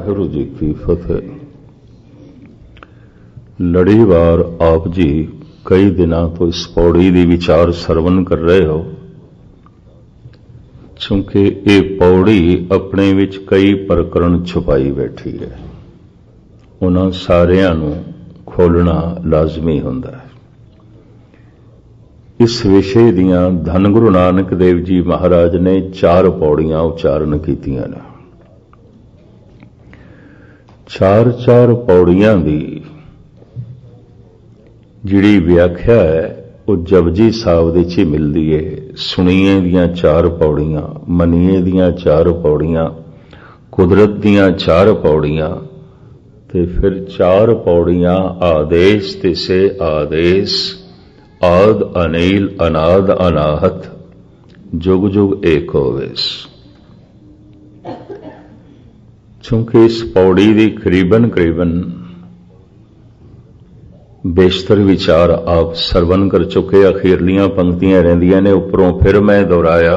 वाहिगुरू जी की फतेह। लड़ीवार आप जी कई दिनों तो इस पौड़ी की विचार सरवण कर रहे हो, क्योंकि ये पौड़ी अपने विच कई प्रकरण छुपाई बैठी है। उन्हां सारियां नूं खोलना लाजमी हुंदा है। इस विषय दियां धन गुरु नानक देव जी महाराज ने 4 पौड़ियां उच्चारण कीतियां ने। 4 पौड़ियां दी जिहड़ी व्याख्या है वो जपजी साहिब दे च मिलदी है। सुणीए दियां 4 पौड़ियां, मनीए दियां 4 पौड़ियां, कुदरत दियां 4 पौड़ियां, ते फिर 4 पौड़ियां आदेश तिसे आदेश, आद अनील अनाद अनाहत, जुग जुग एक होवेस। क्योंकि इस पौड़ी की करीबन बेशतर विचार आप सरवण कर चुके। अखीरलियां पंक्तियां रहिंदियां ने, उपरों फिर मैं दोहराया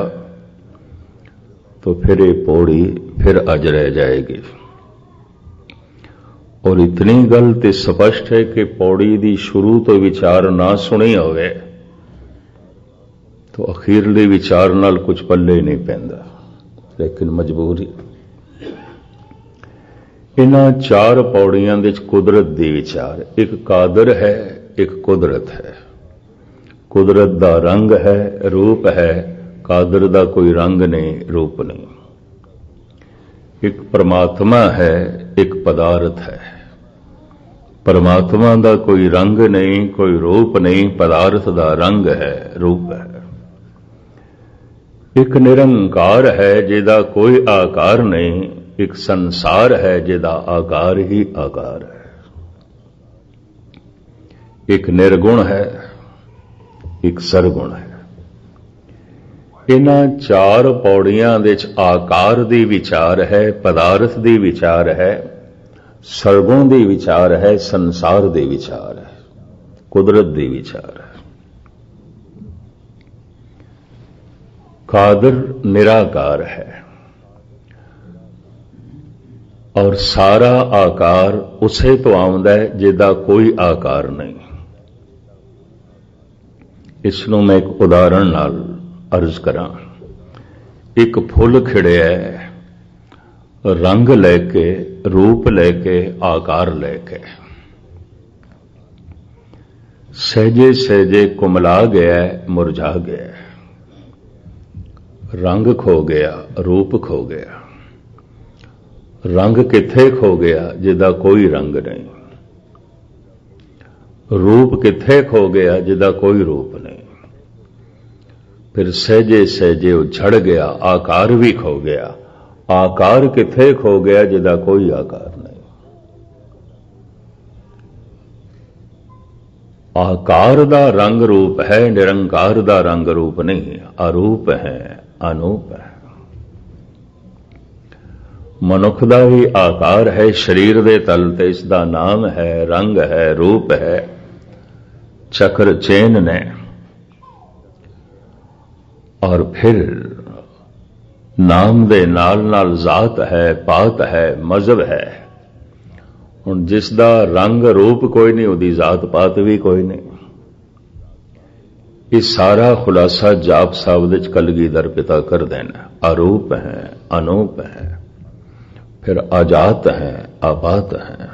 तो फिर ये पौड़ी फिर अज रह जाएगी। और इतनी गल ते स्पष्ट है कि पौड़ी दी शुरू तो विचार ना सुनी होवे तो अखीरले विचार नाल कुछ पल्ले नहीं पैंदा, लेकिन मजबूरी। इन्हां 4 पौड़ियां दे कुदरत दी विचार, एक कादर है, एक कुदरत है। कुदरत दा रंग है, रूप है, कादर दा कोई रंग नहीं, रूप नहीं। एक परमात्मा है, एक पदार्थ है। परमात्मा दा कोई रंग नहीं, कोई रूप नहीं, पदार्थ दा रंग है, रूप है। एक निरंकार है जिहदा कोई आकार नहीं, एक संसार है जिहदा आकार ही आकार है। एक निर्गुण है, एक सरगुण है। इन्हां 4 पौड़ियां दे विच आकार दी विचार है, पदार्थ दी विचार है, सरगुण दी विचार है, संसार दी विचार है, कुदरत दी विचार है। कादर निराकार है और सारा आकार उसे तो आउंदा है जिहदा कोई आकार नहीं। इसनूं मैं एक उदाहरण नाल अर्ज करां। एक फुल खिड़िया है, रंग लैके, रूप लैके, आकार लैके, सहजे सहजे कुमला गया है, मुरझा गया है, रंग खो गया, रूप खो गया। रंग किथे खो गया जिहदा कोई रंग नहीं, रूप किथे खो गया जिहदा कोई रूप नहीं। फिर सहजे सहजे वो झड़ गया, आकार भी खो गया। आकार किथे खो गया जिहदा कोई आकार नहीं। आकार दा रंग रूप है, निरंकार दा रंग रूप नहीं। अरूप है, अनूप है। मनुख दा ही आकार है, शरीर दे तल ते इसदा नाम है, रंग है, रूप है, चक्र चेन ने। और फिर नाम दे नाल नाल जात है, पात है, मजहब है। हुण जिसदा रंग रूप कोई नहीं, उहदी जात पात भी कोई नहीं। ये सारा खुलासा जाप साहिब दे कलगीधर पिता कर देना। अरूप है, अनूप है, फिर अजात है, आपात है।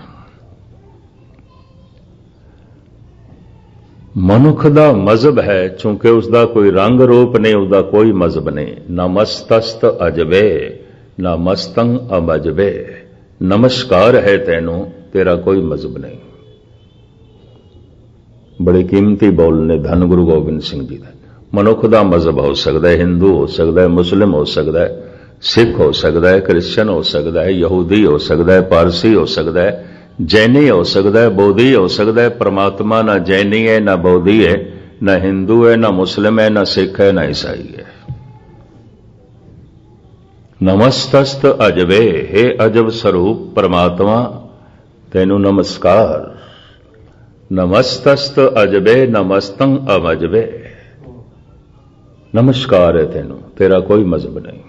मनुख दा मजहब है, चूंकि उसका कोई रंग रूप नहीं, उसका कोई मजहब नहीं। न मस्तस्त अजबे, न मस्तंग अमजबे। नमस्कार है तेनू, तेरा कोई मजहब नहीं। बड़े कीमती बोल ने धन गुरु गोबिंद सिंह जी का। मनुख दा मजहब हो सकता है, हिंदू हो सकता है, मुस्लिम हो सकता है, सिख हो सकता है, क्रिश्चियन हो सकता है, यहूदी हो सकता है, पारसी हो सकता है, जैनी हो सकता है, बौद्धि हो सकता है। परमात्मा ना जैनी है, ना बौद्धि है, ना हिंदू है, ना मुस्लिम है, ना सिख है, ना ईसाई है। नमस्तस्त अजबे, हे अजब स्वरूप परमात्मा तेनू नमस्कार। नमस्तस्त अजबे, नमस्तंग अमजबे। नमस्कार है तेनू, तेरा कोई मजहब नहीं।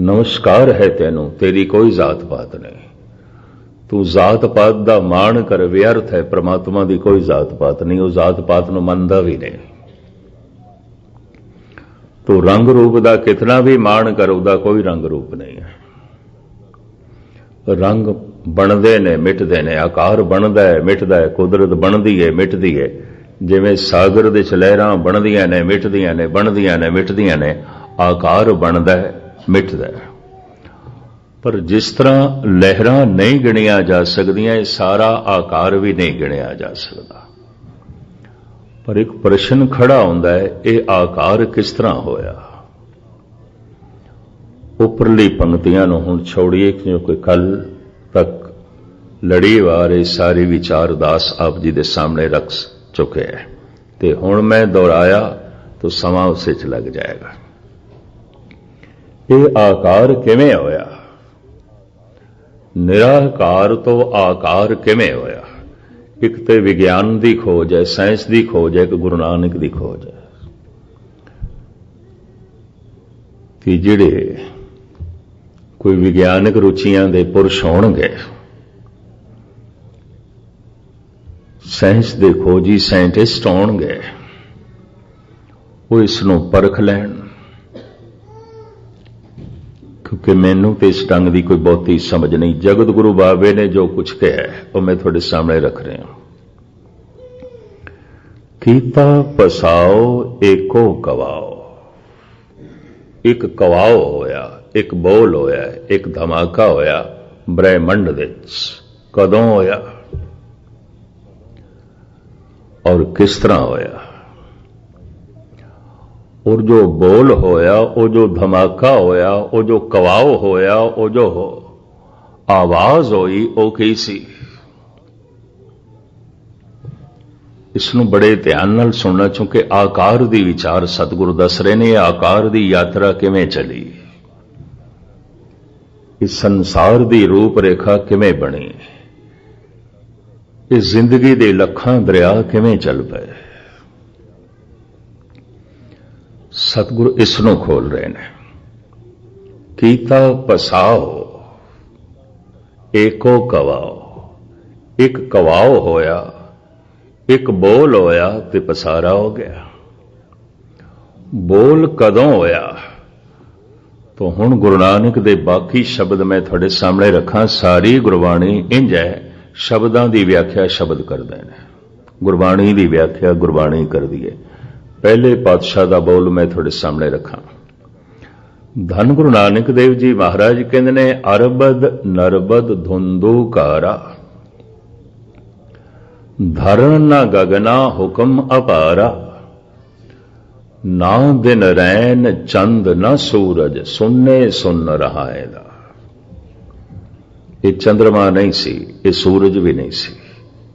नमस्कार है तैनू, तेरी कोई जात पात नहीं। तू जात पात दा मान कर, व्यर्थ है। परमात्मा की कोई जात पात नहीं, वो जात पात नूं मनदा भी नहीं। तू रंग रूप का कितना भी मान कर, उसका कोई रंग रूप नहीं है। रंग बनते ने मिटते ने, आकार बनता है मिटता है, कुदरत बनती है मिटती है। जिवें सागर दे लहरां बनदियां ने मिटदियां ने, बनदियां ने मिटदियां ने, आकार बनता है मिटता है। पर जिस तरह लहरां नहीं गिणिया जा सकदियां, ये सारा आकार भी नहीं गिणिया जा सकता। पर एक प्रश्न खड़ा होंदा है, ये आकार किस तरह होया? उपरली पंक्तियां नूं हुण छोड़िए, क्योंकि कल तक लड़ीवार ये सारी विचार दास आप जी के सामने रख चुके हैं, तो हुण मैं दोहराया तो समा उसे च लग जाएगा। ये आकार किवें होया? निराकार तो आकार किवें होया? एक तो विज्ञान की खोज है, साइंस की खोज है, एक गुरु नानक की खोज है कि जिहड़े कोई विज्ञानक रुचियां दे पुरुष होणगे, साइंस दे खोजी साइंटिस्ट होणगे, वो इसनूं परख लैण। क्योंकि मैनू तो इस ढंग की कोई बहुती समझ नहीं। जगत गुरु बाबे ने जो कुछ कहा है वो मैं थोड़े सामने रख रहा हूं। कीता पसाओ एको कवाओ। एक कवाओ होया, एक बोल होया, एक धमाका होया ब्रह्मंड विच। कदों होया और किस तरह होया? और जो बोल होया, वो जो धमाका होया, वो जो कवाओ होया, वो जो आवाज होई, वो की सी? इसनूं बड़े ध्यान नाल सुनना, चूंकि आकार दी विचार सतगुरु दस रहे ने। आकार दी यात्रा किवें चली, इस संसार दी रूप रेखा किवें बनी, इस जिंदगी दे लखां दरिया किवें चल पे, सतगुरु इसनों खोल रहे हैं। कीता पसाओ एको कवाओ। एक कवाओ होया, एक बोल होया ते पसारा हो गया। बोल कदों होया? तो हुण गुरु नानक दे बाकी शब्द मैं थोड़े सामने रखा। सारी गुरबाणी इंज है, शब्दां दी व्याख्या शब्द करदे ने, गुरबाणी दी व्याख्या गुरबाणी कर दी है। पहले पातशाह का बोल मैं थोड़े सामने रखा। धन गुरु नानक देव जी महाराज कहते ने, अरबद नरबद धुंधुकारा, धरण न गगना हुक्म अपारा, ना दिन रैन चंद न सूरज, सुन्ने सुन रहा है। ये चंद्रमा नहीं सी, ये सूरज भी नहीं सी,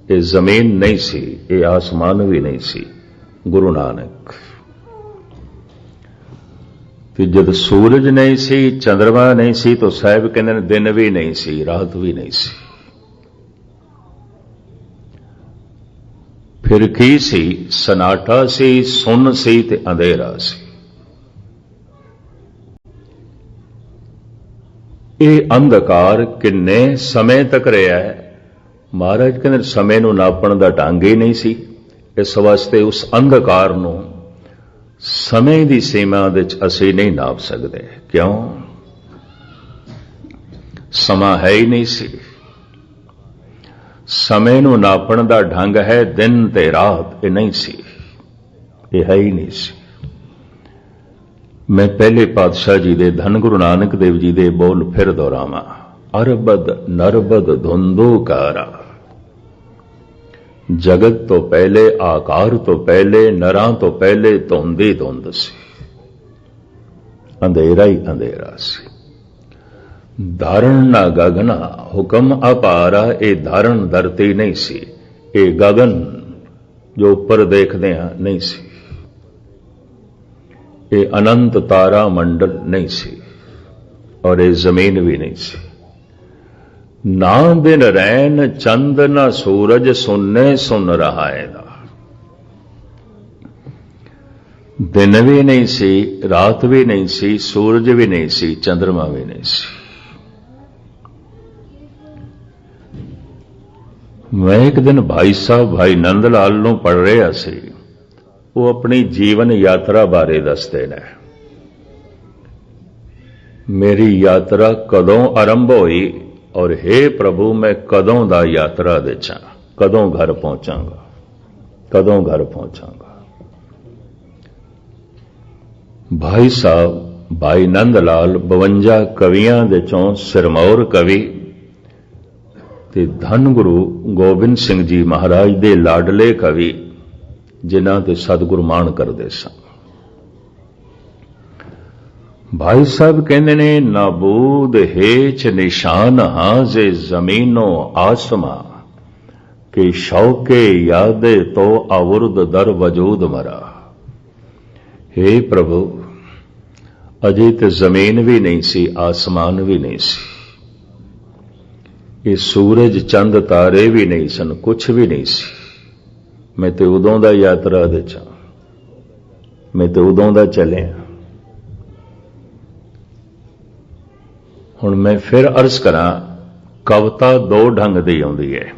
ये जमीन नहीं सी, ये आसमान भी नहीं सी। गुरु नानक कि जब सूरज नहीं सी, चंद्रमा नहीं सी, तो साहब कहते हैं दिन भी नहीं सी, रात भी नहीं सी। फिर की सी? सनाटा सी, सुन सी ते अंधेरा सी। ये अंधकार किन्ने समय तक रहा है? महाराज कहते समय नूं नापण दा ढंग ही नहीं सी। इस वास्ते उस अंधकार नूं समय की सीमा विच असीं नहीं नाप सकते। क्यों? समा है ही नहीं सी। समय नूं नापण दा ढंग है दिन ते रात, ये नहीं सी, ये है ही नहीं सी। मैं पहले पातशाह जी दे धन गुरु नानक देव जी दे बोल फिर दोहरावां। अरबद नरबद धुंधुकारा। जगत तो पहले, आकार तो पहले, नरां तो पहले धुंध ही धुंध सी, अंधेरा ही अंधेरा सी। धारण न गगना हुक्म अपारा। ये धारण धरती नहीं सी, ये गगन जो ऊपर देखते हैं नहीं सी, ये अनंत तारा मंडल नहीं सी, और ये जमीन भी नहीं सी। ना दिन रैन चंद न सूरज, सुनने सुन रहा है। दिन भी नहीं सी, रात भी नहीं सी, सूरज भी नहीं सी, चंद्रमा भी नहीं सी। मैं एक दिन भाई साहब भाई नंद लाल नूं पढ़ रहा सी। वो अपनी जीवन यात्रा बारे दसदे ने। मेरी यात्रा कदों आरंभ हुई और हे प्रभु मैं कदों दा यात्रा दे चा, कदों घर पहुंचांगा, कदों घर पहुंचांगा। भाई साहब भाई नंद लाल 52 कवियां दे चों सिरमौर कवि ते धन गुरु गोबिंद सिंह जी महाराज दे लाडले कवि, जिन्हां ते सतगुरु मान करदे सन। भाई साहब कहंदे ने नाबूद हेच निशान हाजे जमीनो आसमां के शौके यादे तो आवुर्द दर वजूद मरा। हे प्रभु अजे तो जमीन भी नहीं सी, आसमान भी नहीं सी, ये सूरज चंद तारे भी नहीं सन, कुछ भी नहीं सी। मैं तो उदों दा यात्रा दे चा, मैं तो उदों दा चलिया। हुण मैं फिर अर्ज करा, कविता दो ढंग दी आउंदी है,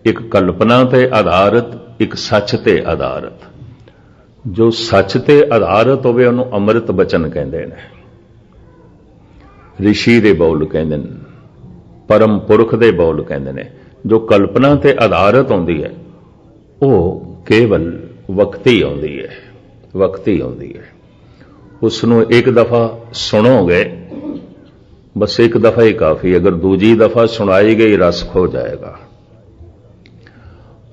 एक कल्पना ते आधारित, एक सच ते आधारित। जो सच ते आधारित होवे उहनूं अमृत बचन कहंदे ने, ऋषि दे बोल कहंदे ने, परम पुरख दे बोल कहंदे ने। जो कल्पना ते आधारित होंदी है वो केवल वक्ती आउंदी है, वक्ती आउंदी है। उसनूं एक दफा सुनोगे, बस एक दफा ही काफी, अगर दूजी दफा सुनाई गई रस खो जाएगा।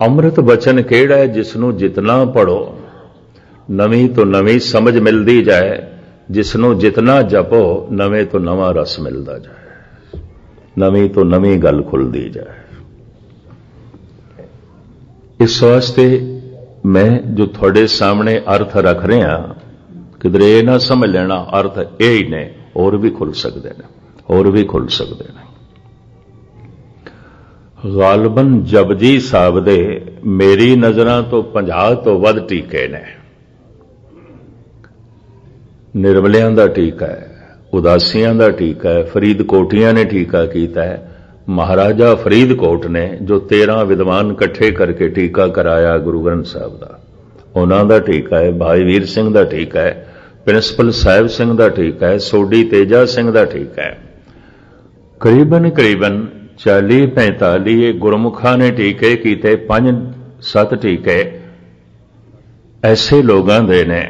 अमृत बचन केड़ा है? जिसनूं जितना पढ़ो नवी तो नवी समझ मिलती जाए, जिसनों जितना जपो नवे तो नवा रस मिलता जाए, नवी तो नवी गल खुलती जाए। इस वास्ते मैं जो थोड़े सामने अर्थ रख रहा, किधरे ये ना समझ लेना अर्थ यही ने, और भी खुल सकते हैं, और भी खुल सकते हैं। गालबन जपजी साहब दे मेरी नज़रां तो 50 तो वध टीके ने। निर्मलियां दा टीका है, उदासियां दा टीका है, फरीदकोटियां ने टीका कीता है। महाराजा फरीदकोट ने जो 13 विद्वान इकट्ठे करके टीका कराया गुरु ग्रंथ साहब दा, उन्हां दा टीका है। भाई वीर सिंह दा टीका है, प्रिंसिपल साहिब सिंह दा टीका है, सोडी तेजा सिंह दा टीका है। करीबन 40-45 गुरमुखा ने टीके कीते, 5-7 टीके ऐसे लोगों दे ने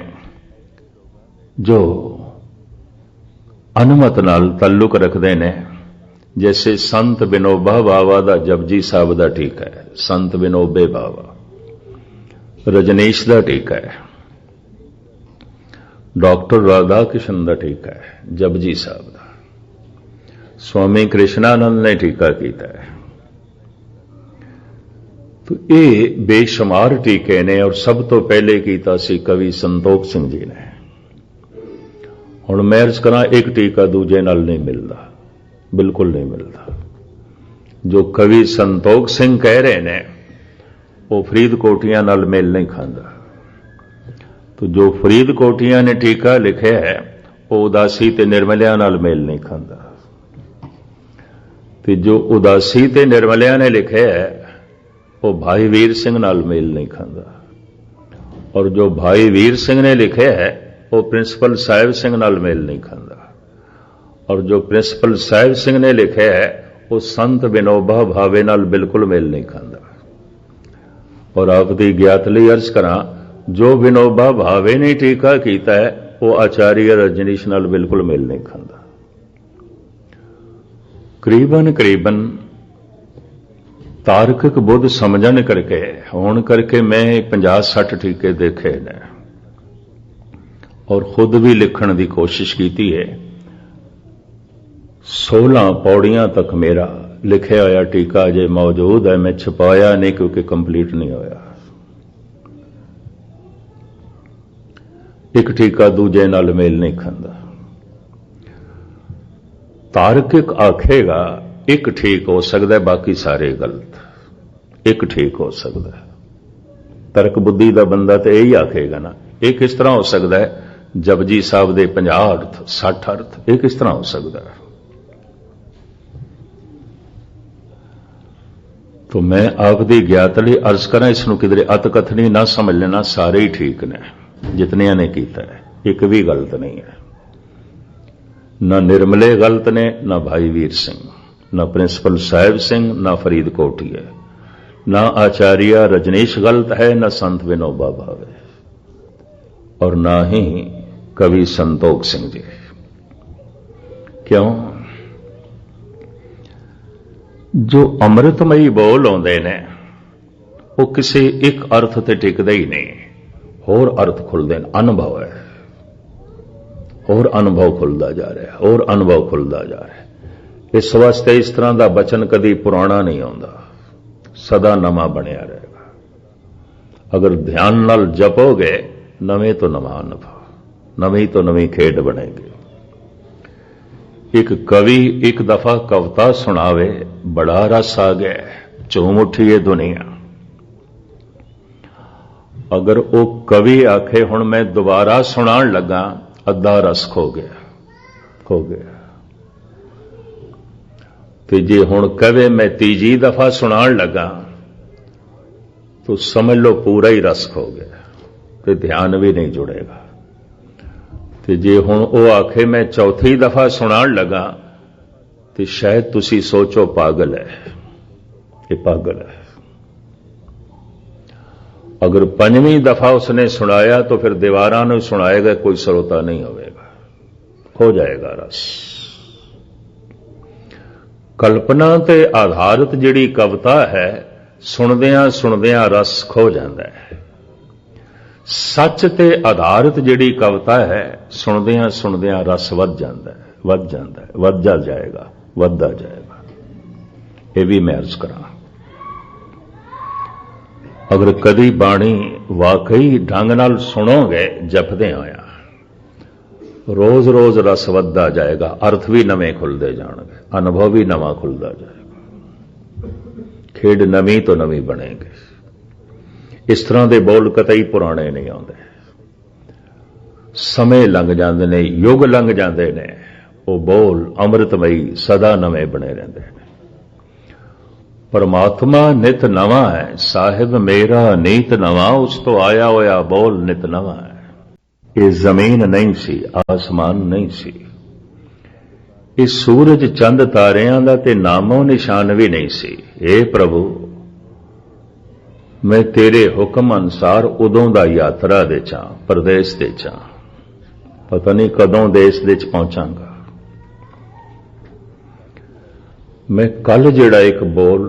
जो अनुमत नाल तल्लुक रखते ने। जैसे संत विनोबा बाबा दा जपजी साहब दा टीका है, संत विनोबे बाबा। रजनीश दा टीका है, डॉक्टर राधा कृष्ण दा टीका है जपजी साहब दा। स्वामी कृष्णानंद ने टीका कीता है। तो ये बेशुमार टीके ने, और सब तो पहले कीता सी कवि संतोख सिंह जी ने। हुण मैं अर्ज करा, एक टीका दूजे नाल नहीं मिलता, बिल्कुल नहीं मिलता। जो कवि संतोख सिंह कह रहे ने वो फरीदकोटियां नाल मेल नहीं खांदा। तो जो फरीदकोटियां ने टीका लिखिया है वो उदासी ते निर्मलियां नाल मेल नहीं खांदा। तो जो उदासी ते निर्मलियां ने लिखिया है वो भाई वीर सिंह नाल मेल नहीं खांदा। और जो भाई वीर सिंह ने लिखिया है वो प्रिंसिपल साहिब सिंह नाल मेल नहीं खांदा। और जो प्रिंसिपल साहिब सिंह ने लिखिया है वो संत विनोबा भावे नाल बिल्कुल मेल नहीं खांदा। और आपकी ज्ञात लई अर्ज करा, जो विनोबा भावे ने टीका कीता है वो आचार्य रजनीश नाल बिल्कुल मेल नहीं खांदा। करीबन तार्किक बुद्ध समझण करके होण करके मैं 50-60 टीके देखे ने और खुद भी लिखण की कोशिश की है। 16 पौड़ियां तक मेरा लिखा होया टीका अजे मौजूद है, मैं छपाया नहीं क्योंकि कंप्लीट नहीं होया। एक टीका दूजे नाल मेल नहीं खांदा। तार्किक आखेगा एक ठीक हो सकता है, बाकी सारे गलत। एक ठीक हो सकता है, तर्क बुद्धि का बंदा तो यही आखेगा ना ਇਹ ਕਿਸ ਤਰ੍ਹਾਂ ਹੋ ਸਕਦਾ ਹੈ? ਜਪਜੀ ਸਾਹਿਬ ਦੇ 50 ਅਰਥ 60 ਅਰਥ, ਇਹ ਕਿਸ ਤਰ੍ਹਾਂ ਹੋ ਸਕਦਾ ਹੈ? तो मैं आपकी ज्ञात लिए अर्ज करा, इसनों किधरे अत कथनी ना समझ लेना, सारे ही ठीक ने जितनिया ने किया है, एक भी गलत नहीं है। ना निर्मले गलत ने, ना भाई वीर सिंह, ना प्रिंसिपल साहिब सिंह, ना फरीद कोठी है, ना आचार्य रजनीश गलत है, ना संत विनोबा भावे, और ना ही कवि संतोख सिंह जी। क्यों? जो अमृतमयी बोल आउंदे ने वो किसी एक अर्थ ते टिकदे ही नहीं, होर अर्थ खुलते हैं। अनुभव है, और अनुभव खुलता जा रहा है, और अनुभव खुलता जा रहा है। इस वास्ते इस तरह का बचन कभी पुराना नहीं आता, सदा नवा बनया रहेगा। अगर ध्यान नाल जपोगे, नवे तो नवा अनुभव, नवी तो नवी खेड बनेगी। एक कवि एक दफा कविता सुनावे, बड़ा रस आ गया, झूम उठी है दुनिया। अगर वो कवि आखे हुण मैं दोबारा सुनाण लगा, अद्धा रस खो गया, खो गया। ते जे हुण कवे मैं तीजी दफा सुनाण लगा, तो समझ लो पूरा ही रस खो गया, ते ध्यान भी नहीं जुड़ेगा। ते जे हुण वो आखे मैं चौथी दफा सुनाण लगा, तो शायद तुसी सोचो पागल है, ये पागल है। अगर पंजवीं दफा उसने सुनाया तो फिर दीवारां नूं सुनाएगा, कोई श्रोता नहीं होगा, खो जाएगा रस। कल्पना ते आधारित जिहड़ी कविता है, सुनदियां सुनदियां रस खो जाता है। सच ते आधारित जिहड़ी कविता है, सुनदियां सुनदियां रस वध जाता है, वध जाता है, वधदा जाएगा, वधदा जाएगा। ये भी मैं अर्ज करा, अगर कदी बाणी वाकई ढंग नाल सुनोगे जपदे होया, रोज रोज रस वधदा जाएगा, अर्थ भी नवे खुलते जाएंगे, अनुभव भी नवा खुलता जाएगा, खेड नवी तो नवी बनेगी। इस तरह के बोल कतई पुराने नहीं आते, समय लंघ जाते ने, युग लंघ जाते ने, वो बोल अमृतमई सदा नवे बने रहते हैं। परमात्मा नित नवा है, साहिब मेरा नीत नवा, उस तो आया होया बोल नित नवा है। ये जमीन नहीं सी, आसमान नहीं सी, इस सूरज चंद तारियां दा ते नामो निशान भी नहीं सी। हे प्रभु, मैं तेरे हुक्म अनुसार उदों दा यात्रा दे चा, परदेश दे चा, पता नहीं कदों देश दे च पहुंचांगा। मैं कल जिहड़ा एक बोल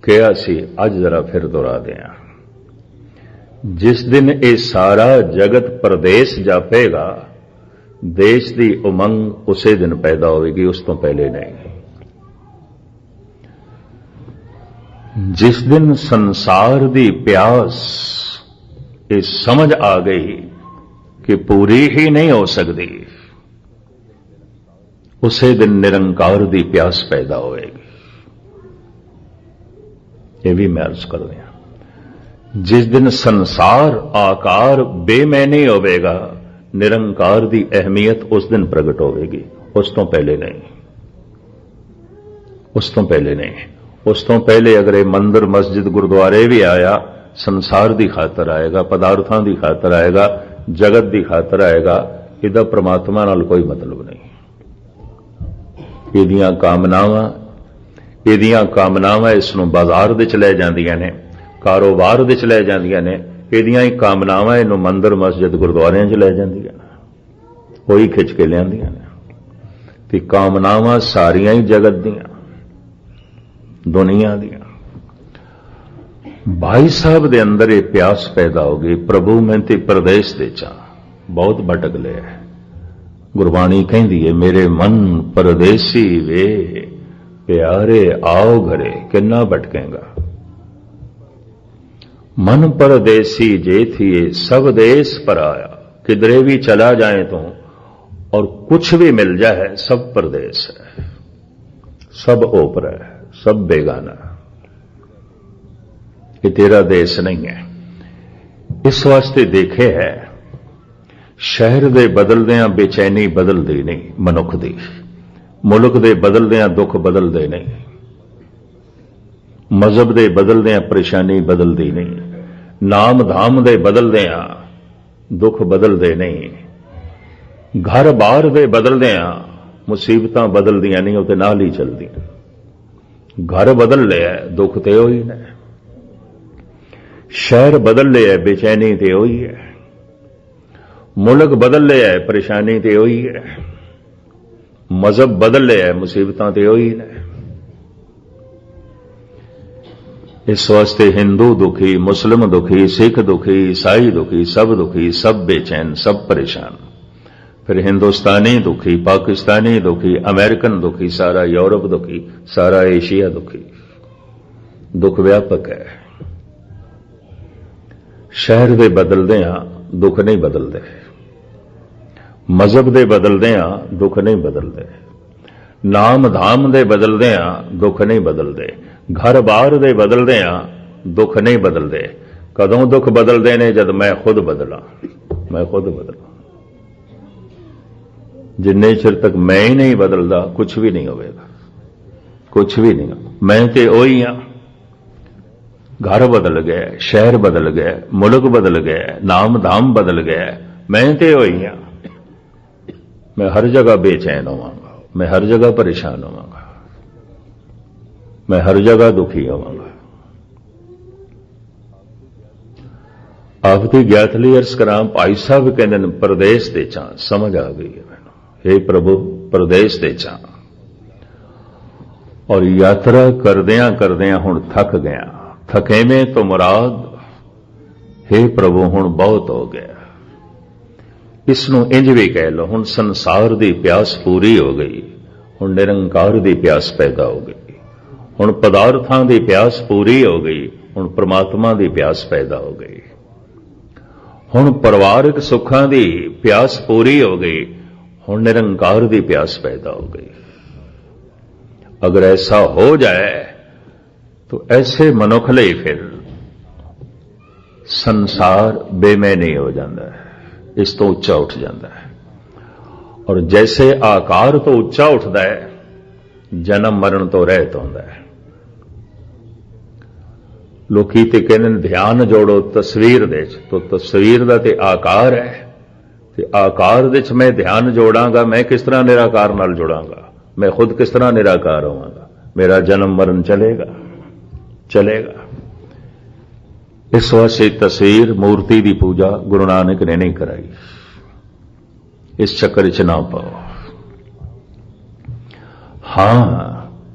कहा सी, अज जरा फिर दोहरा दिया। जिस दिन ये सारा जगत परदेश जापेगा, देश की उमंग उसे दिन पैदा होगी, उस तो पहले नहीं। जिस दिन संसार की प्यास ये समझ आ गई कि पूरी ही नहीं हो सकती, उसे दिन निरंकार की प्यास पैदा होएगी। ये भी मैं अर्ज कर रहा। जिस दिन संसार आकार बेमैनी होवेगा, निरंकार की अहमियत उस दिन प्रगट होगी, उस तो पहले नहीं, उस तो पहले नहीं। उस तो पहले अगर ये मंदिर मस्जिद गुरुद्वारे भी आया, संसार की खातर आएगा, पदार्थों की खातर आएगा, जगत की खातर आएगा, इहदा परमात्मा नाल कोई मतलब नहीं। इहदियां कामनावां इसनूं बाजार दे च लै जांदियां ने, कारोबार दे च लै जांदियां ने, इहदियां ही कामनावां इहनूं मंदिर मस्जिद गुरुद्वारियां च लै जांदियां ने, कोई खिच के लियांदियां ने। ते कामनावां सारियां ही जगत दियां, दुनिया दियां। भाई साहब दे अंदर ये प्यास पैदा हो गई, प्रभु मैं ते परदेश दे चा, बहुत भटक लिया। गुरबाणी कहती है, मेरे मन परदेसी वे प्यारे आओ घरे, किन्ना भटकेगा। मन परदेसी जे थिए सब देश पर आया, किधरे भी चला जाए तो और कुछ भी मिल जाए सब परदेश है, सब ओपरा है, सब बेगाना, ये तेरा देश नहीं है। इस वास्ते देखे है शहर दे बदलदियां बेचैनी बदलदी नहीं मनुख दी, मुल्क दे बदलदियां दुख बदलदे नहीं, मजहब दे बदलदियां परेशानी बदलदी नहीं, नाम धाम दे बदलदियां दुख बदलदे नहीं, घर बार दे बदलदियां मुसीबतां बदलदियां नहीं, उहदे नाल ही चलदियां। घर बदल लिया दुख ते उही ने, शहर बदल लिया बेचैनी ते उही है, मुल्क बदल लिया परेशानी ते उही है, मजहब बदल लिया मुसीबतां ते उही ने। इस वास्ते हिंदू दुखी, मुस्लिम दुखी, सिख दुखी, ईसाई दुखी, सब दुखी, सब बेचैन, सब परेशान। फिर हिंदुस्तानी दुखी, पाकिस्तानी दुखी, अमेरिकन दुखी, सारा यूरोप दुखी, सारा एशिया दुखी। दुख व्यापक है। शहर दे बदलदियां दुख नहीं बदलते, मजहब दे बदलदियां दुख नहीं बदलते, नाम धाम दे बदलदियां दुख नहीं बदलते, घर बार दे बदलदियां दुख नहीं बदलते। कदों दुख बदलते ने? जद मैं खुद बदला, मैं खुद बदला। जिन्ने चिर तक मैं ही नहीं बदलता कुछ भी नहीं होगा, कुछ भी नहीं। मैं ते ओही हां। घर बदल गया, शहर बदल गया, मुल्क बदल गया, नाम धाम बदल गया, मैं ते ओही हां। मैं हर जगह बेचैन होवांगा, मैं हर जगह परेशान होवांगा, मैं हर जगह दुखी होवांगा। आपकी ज्ञात ਲਈ अर्ज करां, भाई साहब कहते हैं परदेश दे चा, समझ आ गई है मैनू, हे प्रभु परदेश दे चा, और यात्रा करदियां करदियां हुण थक गया। थकेवें तो मुराद हे प्रभु हुण बहुत हो गया। इसनूं इंज भी कह लो, हुण संसार दी प्यास पूरी हो गई, हुण निरंकार दी प्यास पैदा हो गई, हुण पदार्थां दी प्यास पूरी हो गई, हुण परमात्मा दी प्यास पैदा हो गई, हुण परिवारक सुखां दी प्यास पूरी हो गई, हुण निरंकार दी प्यास पैदा हो गई। अगर ऐसा हो जाए तो ऐसे मनुख लई फिर संसार बेमैनी हो जाता है, इस तो उच्चा उठ जाता है। और जैसे आकार तो उच्चा उठता है, जन्म मरण तो रहत होंदा है। लोकी ते कहंदे ने ध्यान जोड़ो तस्वीर दे च, तो तस्वीर दा ते आकार है, ते आकार दे च मैं ध्यान जोड़ांगा, मैं किस तरह निराकार नाल जुड़ांगा, मैं खुद किस तरह निराकार होवांगा, मेरा जन्म मरण चलेगा चलेगा। इस वास्ते तस्वीर मूर्ति की पूजा गुरु नानक ने नहीं कराई, इस चक्कर च ना पाओ। हां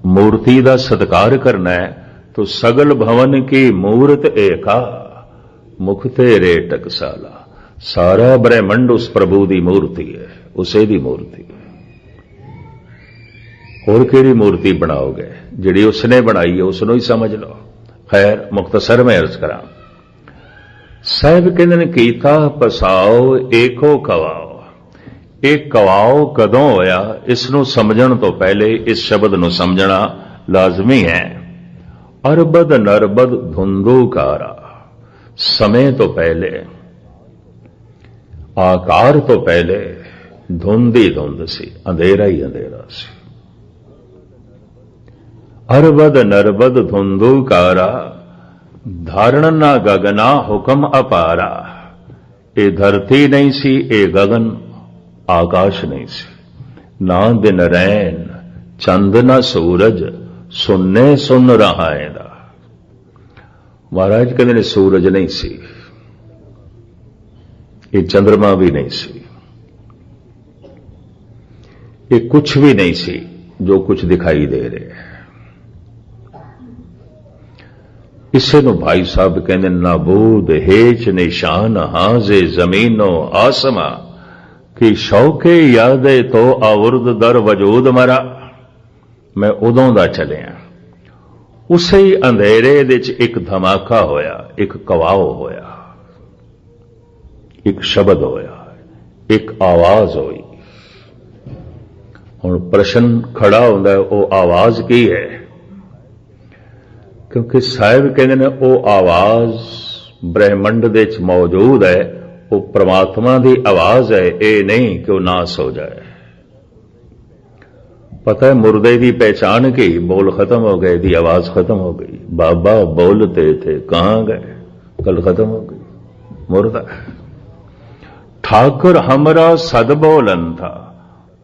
मूर्ति का सत्कार करना है तो सगल भवन की मूर्त एका, मुख तेरे टकसाला। सारा ब्रह्मंड उस प्रभु की मूर्ति है, उसे दी मूर्ति है। होर केड़ी मूर्ति बनाओगे? जिहड़ी उसने बनाई है उसनों ही समझ लो। खैर मुख्तसर में अर्ज करा, साहिब कहते ने कीता पसाओ एको कवाओ। एक कवाओ कदों होया, इसनों समझण तो पहले इस शब्द नूं समझना लाजमी है। अरबद नरबद धुंधुकारा, समय तो पहले, आकार तो पहले धुंध ही धुंध सी, अंधेरा ही अंधेरा सी। अरबद नरबद धुंधुकारा, धारण ना गगना हुक्म अपारा। ए धरती नहीं सी, ए गगन आकाश नहीं सी। ना दिन रैन चंद ना सूरज, सुनने सुन रहा है। महाराज कहते ने सूरज नहीं सी, ये चंद्रमा भी नहीं सी, ये कुछ भी नहीं सी जो कुछ दिखाई दे रहे हैं। इसे नु भाई साहब कहते नाबूद हेच निशान हाजे जमीनो आसमा कि शौके यादे तो आवुर्द दर वजूद मरा। मैं उदों दा चलिया, उसे ही अंधेरे दे च एक धमाका होया, एक कवाओ होया, एक शब्द होया, एक आवाज हुई। हुण प्रश्न खड़ा होंदा है, वो आवाज की है? क्योंकि साहिब कहते हैं वो आवाज ब्रह्मंड दे च मौजूद है, वो परमात्मा की आवाज है, ये नहीं कि वह नाश हो जाए। पता है मुर्दे की पहचान की, बोल खत्म हो गए, दी आवाज खत्म हो गई। बाबा बोलते थे कहां गए, कल खत्म हो गई, मुर्दा। ठाकुर हमरा सद बोलन था,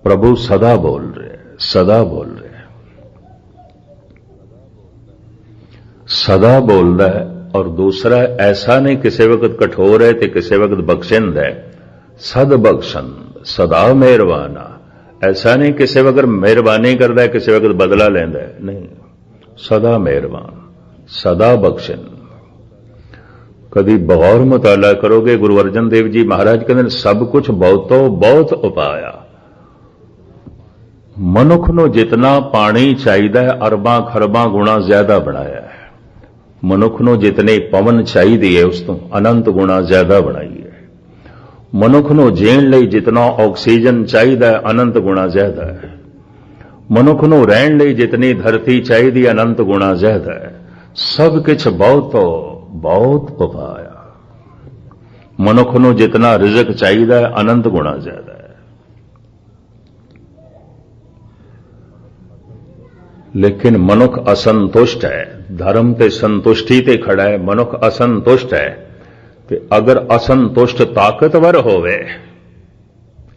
प्रभु सदा बोल रहे, सदा बोल रहे, सदा बोलता है। और दूसरा ऐसा नहीं किसी वक्त कठोर है तो किसी वक्त बख्शिंद है, सद बख्शंद, सदा मेहरबाना। ऐसा नहीं किसी वक्त मेहरबानी करता है किसी वक्त बदला लेंदा है, नहीं, सदा मेहरबान, सदा बख्शिंद। कभी बगौर मुताला करोगे, गुरु अर्जन देव जी महाराज कहते सब कुछ बहुतो बहुत उपाया। मनुख नूं जितना पानी चाहिए अरबां खरबां गुणा ज्यादा बनाया है। मनुख नूं जितनी पवन चाहिए है उस तो अनंत गुणा ज्यादा बनाई है। मनुख नूं जीण लई जितना ऑक्सीजन चाहिए अनंत गुणा ज्यादा है। मनुख नूं रहण लई जितनी धरती चाहिए अनंत गुणा ज्यादा है। सब कुछ बहुत बहुत उपाया। मनुख नूं जितना रिजक चाहिए अनंत गुणा ज्यादा है। लेकिन मनुख असंतुष्ट है, धर्म ते संतुष्टि ते खड़ा है, मनुख असंतुष्ट है। ते अगर असंतुष्ट ताकतवर होवे,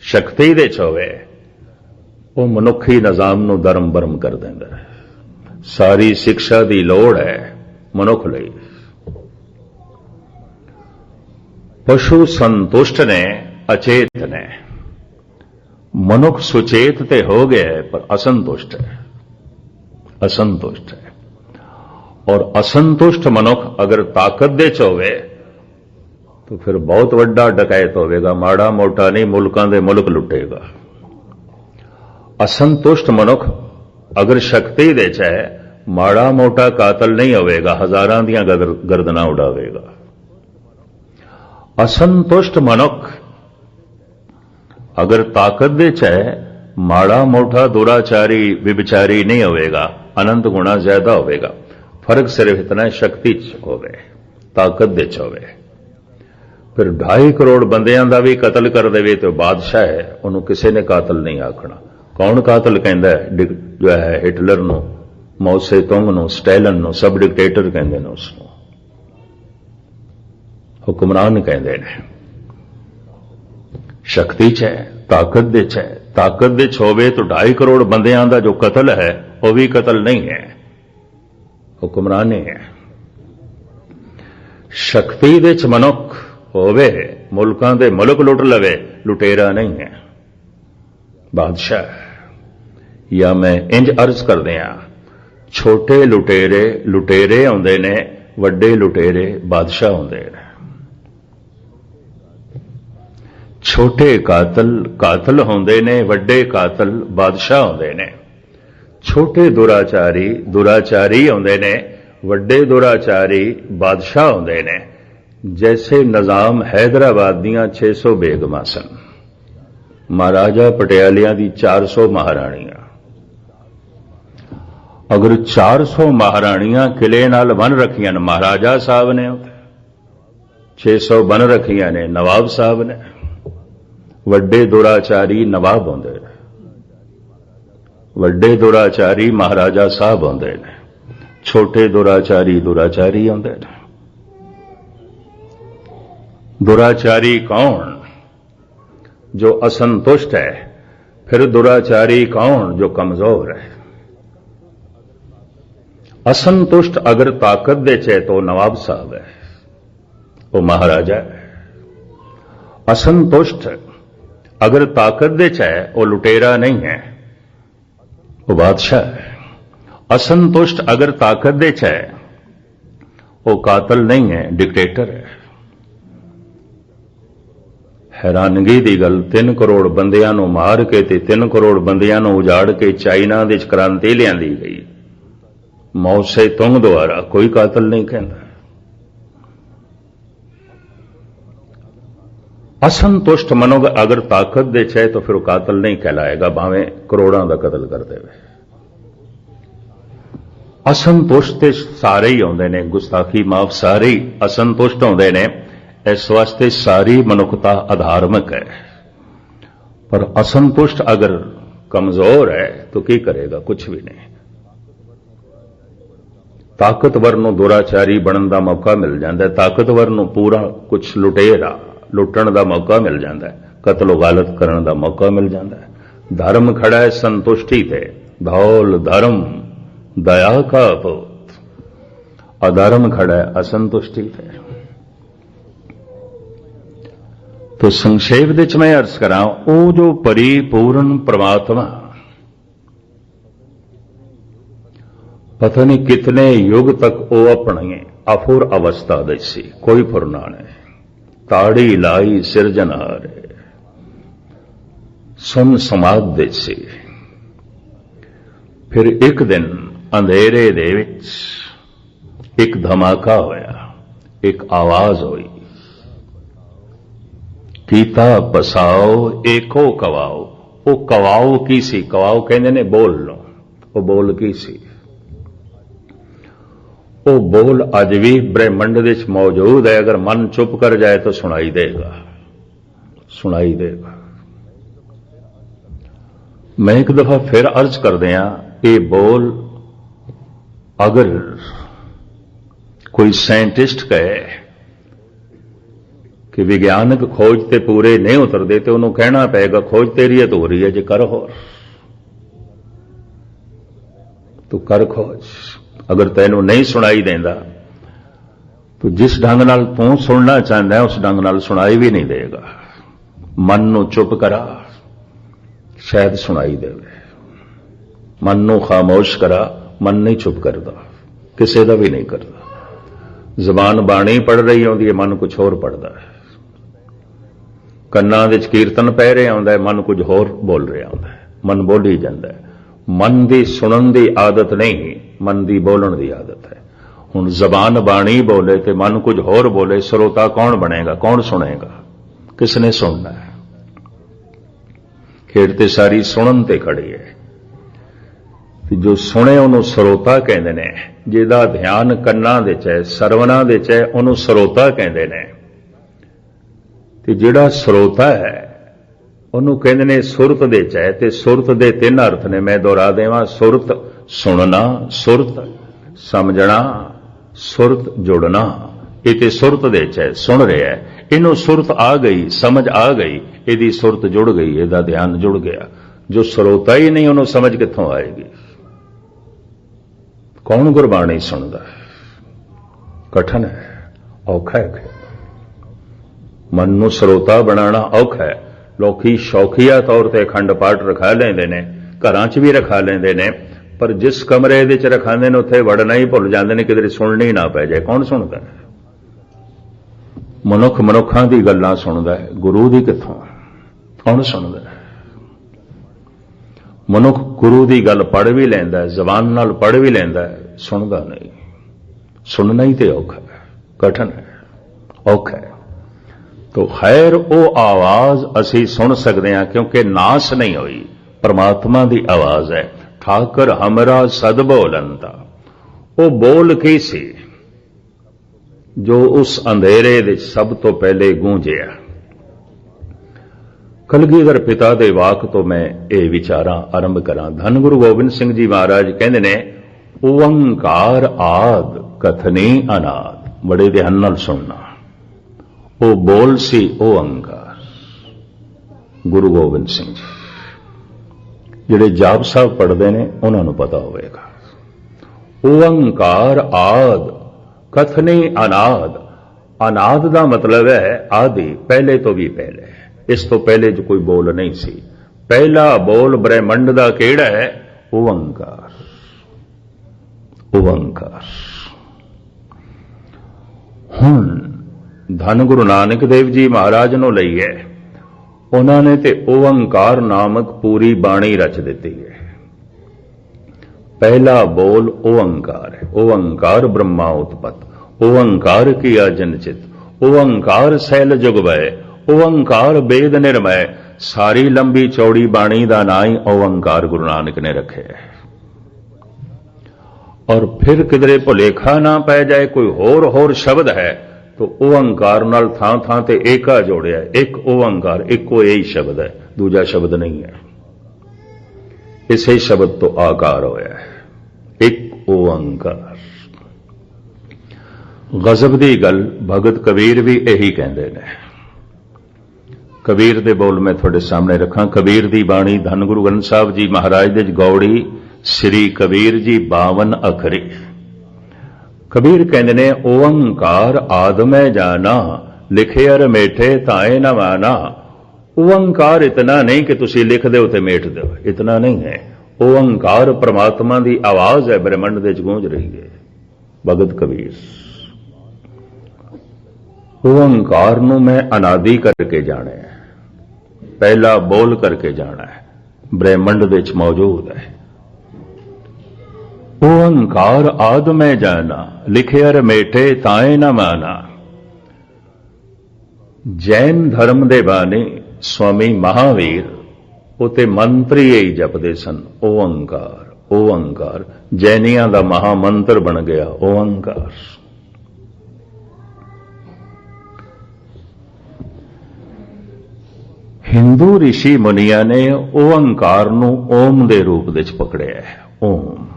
शक्ति दे च होवे, वो मनुखी निजाम नूं धर्म भरम कर देंदा है। सारी शिक्षा दी लोड़ है मनुख लई। पशु संतुष्ट ने, अचेत ने, मनुख सुचेत ते हो गया है पर असंतुष्ट है, असंतुष्ट है। और असंतुष्ट मनुख अगर ताकत दे च होवे तो फिर बहुत वड्डा डकैत होवेगा, माड़ा मोटा नहीं, मुल्कां दे मुल्क लुटेगा। असंतुष्ट मनुख अगर शक्ति दे च है, माड़ा मोटा कातल नहीं होवेगा, हजारां दियां गर्दनां उड़ावेगा। असंतुष्ट मनुख अगर ताकत दे च है, माड़ा मोटा दुराचारी विविचारी नहीं होवेगा, अनंत गुणा ज्यादा होवेगा। फर्क सिर्फ इतना शक्ति च होवे, ताकत दे च होवे। फिर 2.5 करोड़ बंदियां दा भी कतल कर देवे तो बादशाह है, उन्होंने किसी ने कातल नहीं आखना। कौन कातल कहता है? जो है हिटलर नो, मौसे तुंग नो, स्टैलिन नो, सब डिक्टेटर कहते हैं उसको, हुक्मरान कहते हैं। शक्ति च है, ताकत दे च है, ताकत दे च होवे तो 2.5 करोड़ बंदियां दा जो कतल है वह भी कतल नहीं है, हुक्मरान है। शक्ति दे च मनुख होवे, मुल्कां दे मुल्क लुट लवे, लुटेरा नहीं है, बादशाह। या मैं इंज अर्ज कर दिया, छोटे लुटेरे लुटेरे आउंदे ने, वड्डे लुटेरे बादशाह होंदे ने। छोटे कातल कातल होंदे ने, वड्डे कातल बादशाह होंदे ने। छोटे दुराचारी दुराचारी होंदे ने, वड्डे दुराचारी बादशाह होंदे ने। जैसे निजाम हैदराबाद दियां 600 बेगमां सन, महाराजा पटियालियां दी 400 महाराणियां। अगर 400 महाराणियां किले नाल बन रखियां ने महाराजा साहब ने, 600 बन रखियां ने नवाब साहब ने। वड्डे दुराचारी नवाब होंदे ने, वड्डे दुराचारी महाराजा साहब होंदे ने, छोटे दुराचारी दुराचारी होंदे ने। दुराचारी कौन? जो असंतुष्ट है। फिर दुराचारी कौन? जो कमजोर है। असंतुष्ट अगर ताकत दे चे तो नवाब साहब है, वो महाराजा है। असंतुष्ट अगर ताकत दे चे वो लुटेरा नहीं है, वो बादशाह है। असंतुष्ट अगर ताकत दे चे वो कातल नहीं है, डिक्टेटर है। हैरानगी दी गल, 3 करोड़ बंदियां नूं मार के ते 3 करोड़ बंदियां नूं उजाड़ के चाइना दे क्रांति लियांदी गई, मौत से तुंग द्वारा। कोई कातल नहीं कहता। असंतुष्ट मनुष्य अगर ताकत दे चाहे तो फिर कातल नहीं कहलाएगा, भावें करोड़ों का कतल कर देवे। असंतुष्ट ते सारे ही आउंदे ने, गुस्ताखी माफ सारे ही असंतुष्ट आउंदे ने। इस वास्ते सारी मनुखता अधार्मिक है, पर असंतुष्ट अगर कमजोर है तो की करेगा? कुछ भी नहीं। ताकतवर ਨੂੰ ਦੁਰਾਚਾਰੀ ਬਣਨ ਦਾ ਮੌਕਾ ਮਿਲ ਜਾਂਦਾ ਹੈ, ਤਾਕਤवर ਨੂੰ ਪੂਰਾ ਕੁਝ ਲੁੱਟਣ ਦਾ ਮੌਕਾ ਮਿਲ ਜਾਂਦਾ ਹੈ, ਕਤਲ ਗਾਲਤ ਕਰਨ ਦਾ ਮੌਕਾ ਮਿਲ ਜਾਂਦਾ ਹੈ। ਧਰਮ ਖੜਾ ਹੈ ਸੰਤੁਸ਼ਟੀ ਤੇ, ਧੌਲ ਧਰਮ ਦਇਆ ਕਾ ਭੂਤ। अधर्म खड़ा है असंतुष्टि पे। तो संक्षेप दे च मैं अर्ज करा, वो जो परिपूर्ण परमात्मा पता नहीं कितने युग तक वो अपनी अफुर अवस्था दे सी, कोई फुरना नहीं, ताड़ी लाई सिरजनहार सुन समाध दे सी। फिर एक दिन अंधेरे दे विच एक धमाका होया, एक आवाज हुई, कीता पसाओ एको कवाओ। वो कवाओ की सी? कवाओ कहते ने बोल लो, वो बोल की सी? वो बोल अज भी ब्रह्मंड विच मौजूद है, अगर मन चुप कर जाए तो सुनाई देगा, सुनाई देगा। मैं एक दफा फिर अर्ज कर दिया, ये बोल अगर कोई साइंटिस्ट कहे कि विज्ञानक खोज ते पूरे नहीं उतरते, तो उन्होंने कहना पेगा खोज तेरी अधूरी है, जे कर होर तू कर खोज। अगर तैनू नहीं सुनाई देंदा तो जिस ढंग नाल तू सुनना चाहता है उस ढंग नाल सुनाई भी नहीं देगा। मन नू चुप करा, शायद सुनाई देवे। मन नू खामोश करा, मन नहीं चुप करता, किसी का भी नहीं करता। जबान बाणी पढ़ रही होती है, मन कुछ होर पढ़ता है। कन्नां विच कीर्तन पै रहा होंदा है, मन कुछ होर बोल रहा होंदा है, मन बोली जाता है। मन की सुनन की आदत नहीं, मन की बोलन की आदत है। हुण जबान बाणी बोले तो मन कुछ होर बोले, श्रोता कौन बनेगा, कौन सुनेगा, किसने सुनना है? खेड ते सारी सुनन ते खड़ी है। जो सुने उन्होंने श्रोता कहते ने, जिहदा ध्यान कन्नां दे च है, सरवना दे च है, उन्होंने श्रोता कहते ने। ते जिहड़ा श्रोता है उन्होंने कहते ने सुरत दे च है। ते सुरत दे तीन अर्थ ने, मैं दोहरा देवां। सुरत सुनना, सुरत समझना, सुरत जुड़ना। ये ते सुरत दे च है, सुन रहा है, इनू सुरत आ गई, समझ आ गई, इहदी सुरत जुड़ गई, इहदा ध्यान जुड़ गया। जो श्रोता ही नहीं, उन्होंने समझ कित्थों आएगी? कौन गुरबाणी सुनता है? कठिन है, औखा है। मन नू श्रोता बनाना औखा है। लोकी शौकीया तौर पर अखंड पाठ रखा लेंदे ने, घरां च भी रखा लेंदे ने, पर जिस कमरे दे च रखांदे ने उत्थे वड़ना ही भुल जांदे ने, किधरे सुननी ना पै जाए। कौन सुनता है? मनुख मनुखां दी गल्लां सुनदा है, गुरु दी कित्थों? कौन सुनदा है? मनुख गुरु की गल पढ़ भी लैंदा है, जबान नाल पढ़ भी लैंदा है, सुनदा नहीं। सुनना ही तो औखा है, कठिन है, औखा है। तो खैर वो आवाज असी सुन सकते हैं, क्योंकि नाश नहीं हुई, परमात्मा की आवाज है। ठाकर हमरा सद बोलंता, वो बोल की सी जो उस अंधेरे दे सब तो पहले गूंजिया। कलगीधर पिता दे वाक तो मैं ये विचारां आरंभ करा। धन गुरु गोबिंद सिंह जी महाराज कहते ने, ओंकार आद कथनी अनाद। बड़े ध्यान नाल सुनना, वो बोल सी ओंकार। गुरु गोबिंद सिंह जी जिहड़े जाप साहब पढ़ते हैं उन्होंने पता होगा। ओंकार आद कथनी अनाद। अनाद का मतलब है आदि, पहले तो भी पहले। इस तो पहले जो कोई बोल नहीं सी। पहला बोल ब्रह्मंड का केड़ा है? ओंकार। ओंकार। हुण धन गुरु नानक देव जी महाराज नूं लई है, उन्होंने ते ओंकार नामक पूरी बाणी रच दी है। पहला बोल ओंकार है। ओंकार ब्रह्मा उत्पत, ओंकार किया जनचित, ओंकार सैल जुगवै, ओंकार वेद निर्मय। सारी लंबी चौड़ी बाणी का ना ही ओंकार गुरु नानक ने रखे है। और फिर किधरे भुलेखा ना पै जाए कोई होर शब्द है तो ओंकार नाल थां थां ते एका जोड़िया, एक ओंकार, इको यही शब्द है, दूजा शब्द नहीं है। इसे शब्द तो आकार होया है, एक ओंकार। गजब दी गल भगत कबीर भी यही कहते हैं। कबीर दे बोल मैं थोड़े सामने रखा। कबीर दी बाणी धन गुरु ग्रंथ साहब जी महाराज दे गौड़ी श्री कबीर जी 52 अखरी। कबीर कहते ने ओंकार आदमै जाना, लिखे अर मेठे ताए न माना। ओंकार इतना नहीं कि तुसी लिख दो ते मेट दो, इतना नहीं है। ओंकार परमात्मा की आवाज है, ब्रह्मंड दे गूंज रही है। भगत कबीर ओंकार नूं मैं अनादि करके जाना है, पहला बोल करके जाना है, ब्रह्मंड दे च मौजूद है। ओंकार आद में जाना, लिखे अर मेटे ताए न माना। जैन धर्म दे बानी स्वामी महावीर उते मंत्र ही जपदे सन, ओंकार ओंकार। जैनियां दा महामंत्र बन गया ओंकार। हिंदू ऋषि मुनिया ने ओंकार नूं ओम दे रूप विच पकड़िया है। ओम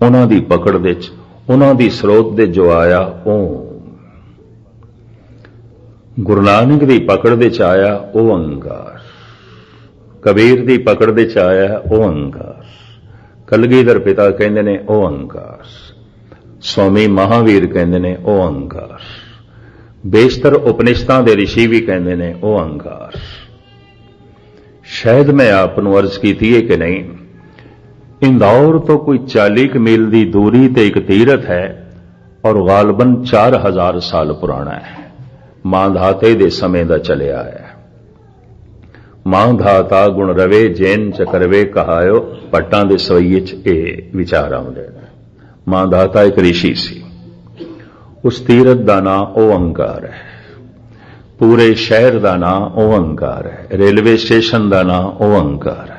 उन्हां दी पकड़ दे च, उन्हां दी स्रोत दे जो आया ओम। गुरु नानक दी पकड़ दे च आया ओंकार, कबीर दी पकड़ दे च आया ओंकार, कलगीधर पिता कहंदे ने ओंकार, स्वामी महावीर कहंदे ने ओंकार, बेशतर उपनिषदां दे ऋषि भी कहंदे ने ओंकार। शायद मैं आपनूं अर्ज कीती है कि नहीं, इंदौर तो कोई 40 मील की दूरी ते एक तीरथ है और गालबन 4000 साल पुराना है। मांधाते दे समय दा चलिया है। मांधाता गुण रवे जैन चकरवे कहायो, पट्टां दे सवईये च ये विचार आउंदे ने। मांधाता एक ऋषि सी, उस तीरथ दा नाम ओंकार है। पूरे शहर का नाम ओंकार है, रेलवे स्टेशन का नाम ओंकार है।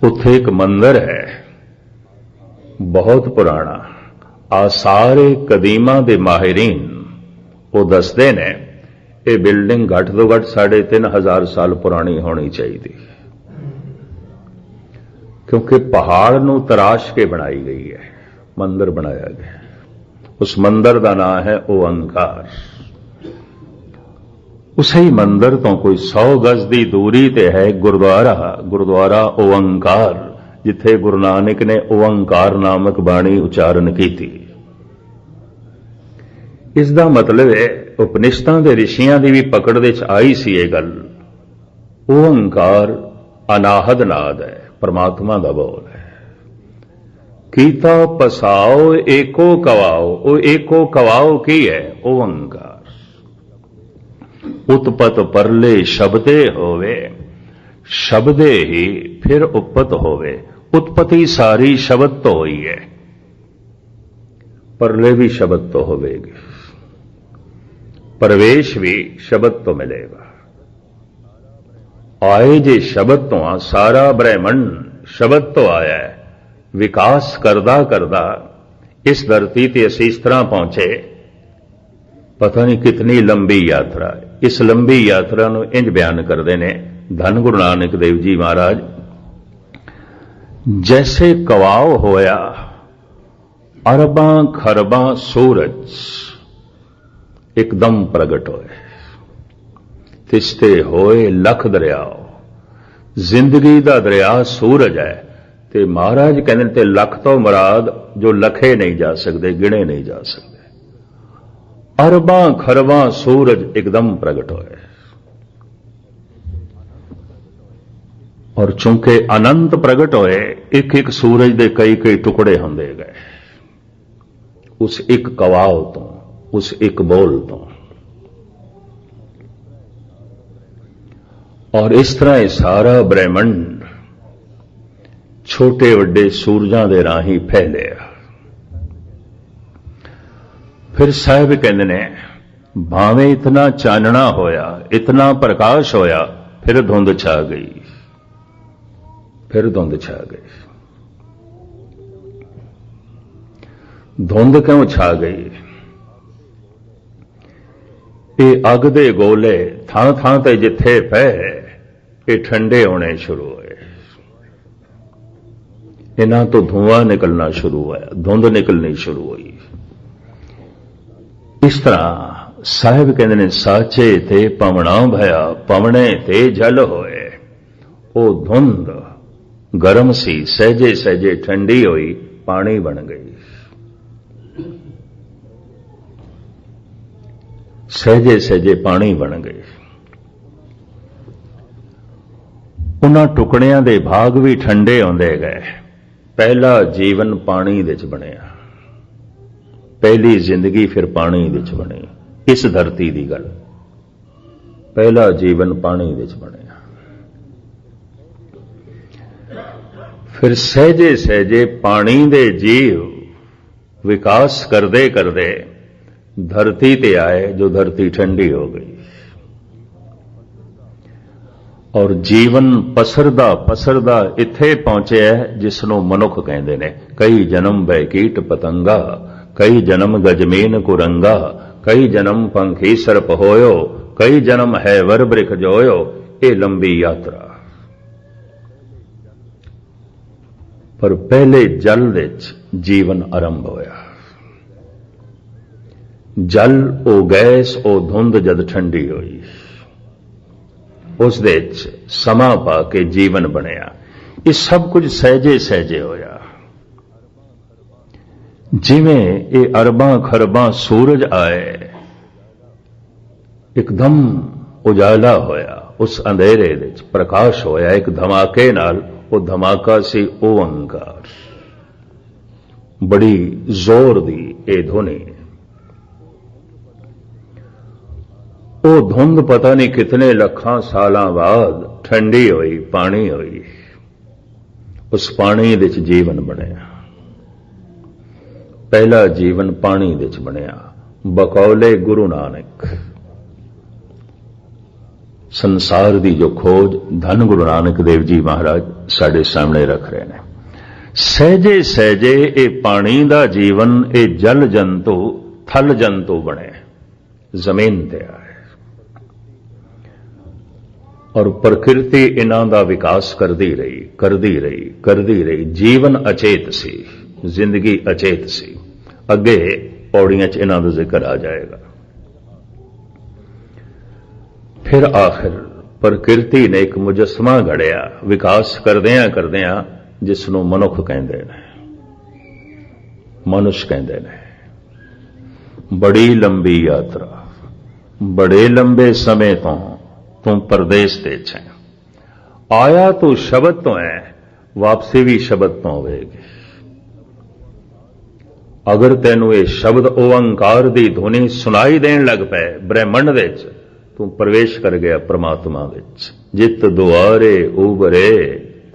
उत्थे एक मंदिर है बहुत पुराना। आ सारे कदीमा दे माहिरीन वो दसदे ने ये बिल्डिंग घट तो घट 3500 साल पुरानी होनी चाहिए, क्योंकि पहाड़ नूं तराश के बनाई गई है, मंदिर बनाया गया। उस मंदिर का नाम है ओंकार। उसे ही मंदिर तो कोई 100 गज की दूरी ते है गुरुद्वारा, गुरुद्वारा ओंकार, जिथे गुरु नानक ने ओंकार नामक बाणी उच्चारण की थी। इसका मतलब है उपनिषदां दे ऋषियां की भी पकड़ दे च आई सी ये गल। ओंकार अनाहद नाद है, परमात्मा का बोल है। कीता पसाओ एको कवाओ, ओ एको कवाओ की है ओंकार। उत्पत परले शब्दे होवे, शब्दे ही फिर उपत होवे। उत्पत्ति सारी शब्द तो हुई है, परले भी शब्द तो होवेगी, प्रवेश भी शब्द तो मिलेगा। आए जे शब्द तो सारा ब्रह्मंड शब्द तो आया है। विकास करदा करदा इस धरती ते असीं इस तरह पहुंचे, पता नहीं कितनी लंबी यात्रा। इस लंबी यात्रा नूं इंज बयान करते हैं धन गुरु नानक देव जी महाराज, जैसे कवाओ होया अरबां खरबां सूरज एकदम प्रगट होए, तिसते होए लख दरियाओ। जिंदगी दा दरिया सूरज है, ते महाराज कहते ते लख तो मुराद जो लखे नहीं जा सकते, गिने नहीं जा सकते। अरबां खरबां सूरज एकदम प्रगट होए, और चूंकि अनंत प्रगट होए, एक एक सूरज दे कई कई टुकड़े होंदे गए उस एक कवाओ तो, उस एक बोल तो। और इस तरह ये सारा ब्रह्मंड छोटे वड्डे सूरजां दे राही फैले। फिर साहिब कहते ने भावें इतना चानना होया, इतना प्रकाश होया, फिर धुंध छा गई, फिर धुंध छा गई। धुंध क्यों छा गई? ये अग दे गोले थां थां ते जिथे पै ये ठंडे होने शुरू होए। इन्हां तो धुआं निकलना शुरू होया, धुंध निकलनी शुरू हुई। इस तरह साहिब कहते ने साचे ते पवना भया, पवने ते जल होए। वो धुंध गरम सी, सहजे सहजे ठंडी हुई, पानी बन गई। सहजे सहजे पानी बन गए। उन्हां टुकड़ियां दे भाग भी ठंडे होंदे गए। पहला जीवन पानी दे च बनिया, पहली जिंदगी फिर पानी दे च बनी। इस धरती दी गल, पहला जीवन पानी दे च बनिया। फिर सहजे सहजे पानी दे जीव विकास करदे करदे धरती ते आए, जो धरती ठंडी हो गई। और जीवन पसरदा पसरदा इत्थे पहुंचे है जिसनों मनुख कहंदे ने। कई जन्म भय कीट पतंगा, कई जन्म गजमीन कुरंगा, कई जन्म पंखी सर्प होयो, कई जन्म है वर बृख जोयो। ये लंबी यात्रा। पर पहले जल विच जीवन आरंभ होया। जल ओ गैस ओ धुंध जद ठंडी हुई, उस दे समा पा के जीवन बनया। ये सब कुछ सहजे सहजे होया। जिवें ये अरबां खरबां सूरज आए, एकदम उजाला होया, उस अंधेरे दे प्रकाश होया। एक धमाके नाल, वो धमाका सी ओंकार, बड़ी जोर दी ये ध्वनि। वो धुंध पता नहीं कितने लखां सालां बाद ठंडी हुई, पानी हुई। उस पानी दे च जीवन बनया। पहला जीवन पानी दे च बनया। बकौले गुरु नानक संसार दी जो खोज धन गुरु नानक देव जी महाराज साडे सामने रख रहे हैं। सहजे सहजे ये पानी दा जीवन, ये जल जंतु थल जंतु बने, जमीन ते आए। और प्रकृति इन्हां दा विकास करदी रही, करदी रही, करदी रही। जीवन अचेत सी, जिंदगी अचेत सी। अगे पौड़ियां च इन्हां दा जिक्र आ जाएगा। फिर आखिर प्रकृति ने एक मुजस्मा घड़िया, विकास करदियां करदियां, जिसनों मनुख कहंदे ने, मनुष्य कहंदे ने। बड़ी लंबी यात्रा, बड़े लंबे समय तो तू परदेस ते है। आया तू शब्द तो है, वापसी भी शब्द तो होगी। अगर तेनू ये शब्द ओंकार दी ध्वनि सुनाई देन लग पे ब्रह्मंड दे च, तू प्रवेश कर गया परमात्मा विच। जित दुआरे उबरे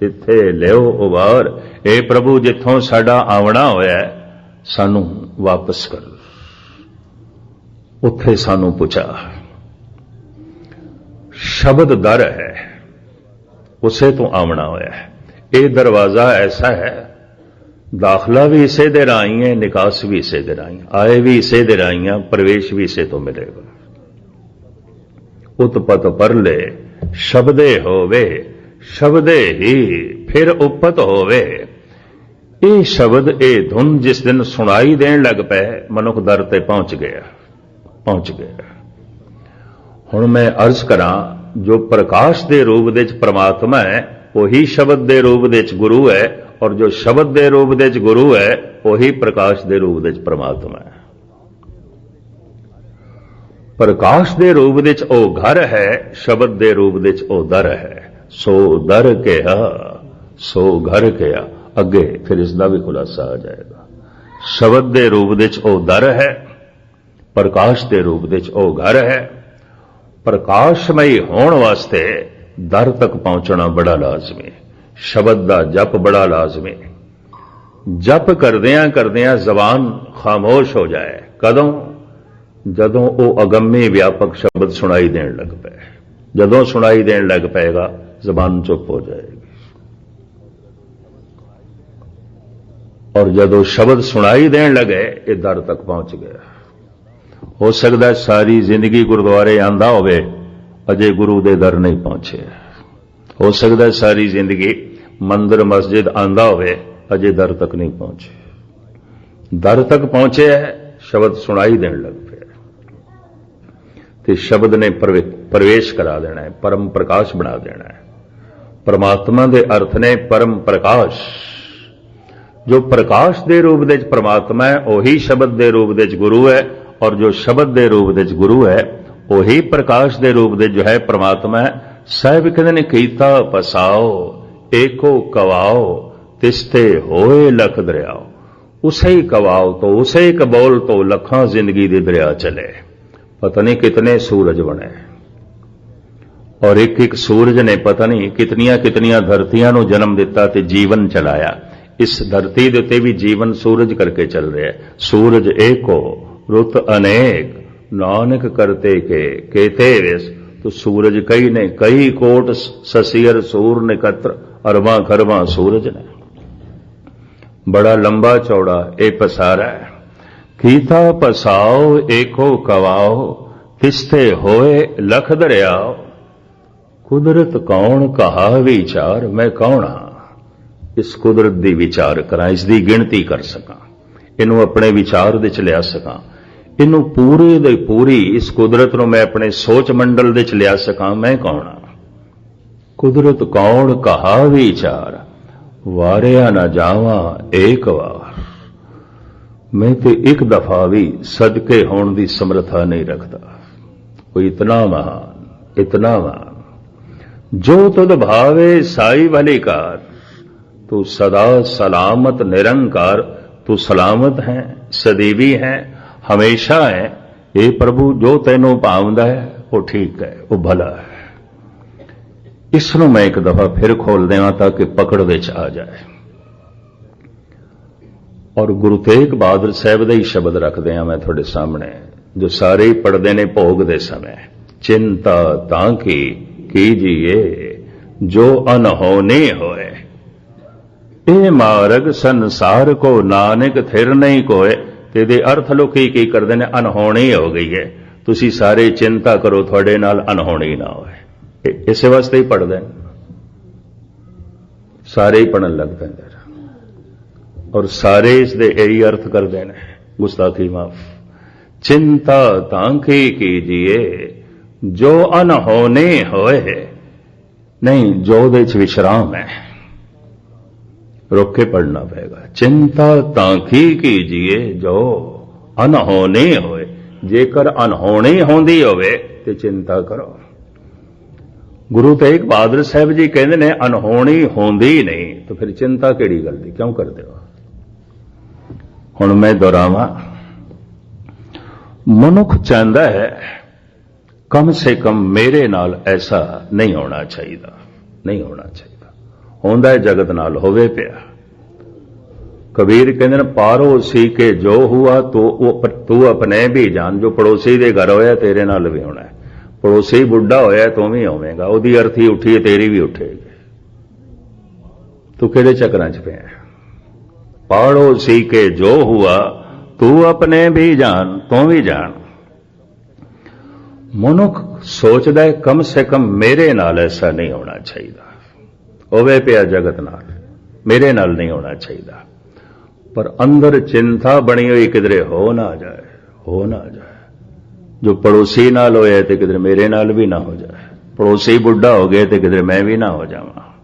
तिथे लियो उबार। ए प्रभु, जिथों साडा आवना होया सानू वापस कर, उत्थे सानू पुछा। शब्द दर है, उसे तो आवना होया है। ये दरवाजा ऐसा है, दाखला भी इसे दे राही है, निकास भी इसे दे राही, आए भी इसे दे राही, प्रवेश भी इसे तो मिलेगा। उत्पत परले शब्दे होवे, शब्दे ही फिर उपत होवे। ये शब्द ये धुन जिस दिन सुनाई देन लग पे, मनुख दर ते पहुंच गया, पहुंच गया। हुण मैं अर्ज करा, जो प्रकाश दे रूप दे च परमात्मा है, वही शब्द दे रूप दे च गुरु है, और जो शब्द दे रूप दे च गुरु है, वही प्रकाश दे रूप दे च परमात्मा है। प्रकाश दे रूप दे च ओ घर है, शब्द दे रूप दे च ओ दर है। सो दर कहा, सो घर कहा। अगे फिर इसका भी खुलासा आ जाएगा। शब्द दे रूप दे च ओ दर है, प्रकाश दे रूप दे च ओ घर है। प्रकाशमयी होने वास्ते दर तक पहुंचना बड़ा लाजमी। शब्द दा जप बड़ा लाजमी। जप करदियां करदियां जबान खामोश हो जाए। कदों? जदों वो अगम्य व्यापक शब्द सुनाई देन लग पे। जदों सुनाई देन लग पेगा, जबान चुप हो जाएगी। और जदों शब्द सुनाई देन लगे, ये दर तक पहुंच गया। हो सकता है सारी जिंदगी गुरुद्वारे आंदा होवे अजे गुरु दे दर नहीं पहुंचे। हो सकता है सारी जिंदगी मंदिर मस्जिद आंदा होवे अजे दर तक नहीं पहुंचे। दर तक पहुंचे है, शब्द सुनाई देने लग पे ते शब्द ने प्रवेश करा देना है, परम प्रकाश बना देना है। परमात्मा दे अर्थ ने परम प्रकाश। जो प्रकाश दे रूप दे परमात्मा है वही शब्द दे रूप दे गुरु है, और जो शब्द दे रूप दे गुरु है वही प्रकाश दे रूप दे जो है परमात्मा है। साहिब कहते ने कीता पसाओ एको कवाओ तिस्ते होए लख दरियाओ। उसे ही कवाओ तो उसे ही कबोल तो लखां जिंदगी दे दरिया चले। पता नहीं कितने सूरज बने और एक एक सूरज ने पता नहीं कितनियां कितनियां धरतियां नूं जन्म दिता ते जीवन चलाया। इस धरती दे उत्ते भी जीवन सूरज करके चल रहा है। सूरज एको रुत अनेक नानक करते के केते वेस। तो सूरज कई ने, कई कोट ससियर सूर निकत्र अरबा खरबा सूरज ने। बड़ा लंबा चौड़ा ए पसारा है। कीता पसाओ एको कवाओ तिस्ते होए लख दरियाओ। कुदरत कौन कहा विचार, मैं कौन हाँ इस कुदरत दी विचार करा, इसकी गिणती कर सका, इनू अपने विचार दे च लिया सका, इनू पूरे दे पूरी इस कुदरत नू मैं अपने सोच मंडल दे च लिया सका। मैं कौन हाँ। कुदरत कौन कहा विचार वारिया ना जावा एक वार। मैं तो एक दफा भी सदके होने की समर्था नहीं रखता। कोई इतना महान इतना महान। जो तुद भावे साई भली कार, तू सदा सलामत निरंकार। तू सलामत है, सदैवी है, हमेशा है। ये प्रभु जो तेनों भावदा है वो ठीक है, वो भला है। इसनों मैं एक दफा फिर खोल देवा ताकि पकड़ विच आ जाए। और गुरु तेग बहादुर साहब दे ही शब्द रखदे हां मैं तुहाडे सामने, जो सारे ही पढ़दे ने भोग दे समय। चिंता तांकी कीजिए जो अनहोनी होए, ए मार्ग संसार को नानक थिर नहीं कोए। ते अर्थ लोकी की करदे ने, अनहोनी हो गई है, तुसी सारे चिंता करो थोड़े नाल अनहोनी ना होए। इस वास्ते ही पढ़ते हैं, सारे ही पढ़न लग पैंदे और सारे इसदे यही अर्थ करते हैं, गुस्ताखी माफ। चिंता तांकी कीजिए जो अनहोनी होए। नहीं, जो दे च विश्राम है, रुक के पढ़ना पड़ेगा। चिंता तांकी कीजिए जो अनहोनी होए। जेकर अनहोनी होंदी होवे ते चिंता करो। गुरु तेग बहादुर साहब जी कहते ने अनहोनी होंदी नहीं तो फिर चिंता केड़ी गल दी, क्यों करते हो। हुण मैं दोहरावां, मनुख चाहता है कम से कम मेरे नाल ऐसा नहीं होना चाहिए, नहीं होना चाहिए। होंदा है जगत नाल होवे पिया। कबीर कहते हैं पारोसी के जो हुआ तो तू अपने भी जान। जो पड़ोसी दे घर होया तेरे नाल भी होना है। पड़ोसी बुढ़ा होया तू भी होवेगा, ओदी अर्थी उठी है तेरी भी उठेगी। तू किहड़े चक्रां च पिया। पड़ोसी के जो हुआ तू अपने भी जान, तू भी जान। मनुख सोचदा है कम से कम मेरे नाल ऐसा नहीं होना चाहिए। होवे पिया जगत नाल, मेरे नाल नहीं होना चाहिए। पर अंदर चिंता बनी हुई किधरे हो ना जाए, हो ना जाए। जो पड़ोसी नाल होया तो किधरे मेरे नाल भी ना हो जाए। पड़ोसी बुढ़ा हो गए तो किधरे मैं भी ना हो जावा।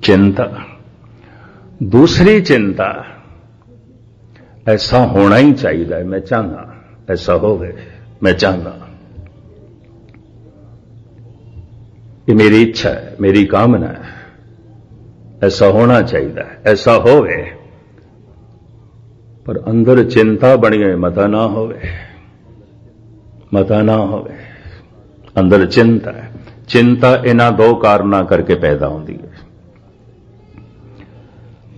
चिंता। दूसरी चिंता, ऐसा होना ही चाहिए, मैं चाहना ऐसा होवे, मैं चाहना, ये मेरी इच्छा है, मेरी कामना है, ऐसा होना चाहिए, ऐसा होवे। पर अंदर चिंता बनी है, मता ना होवे, मता ना होवे। अंदर चिंता है। चिंता इन्हां दो कारणों करके पैदा होती है।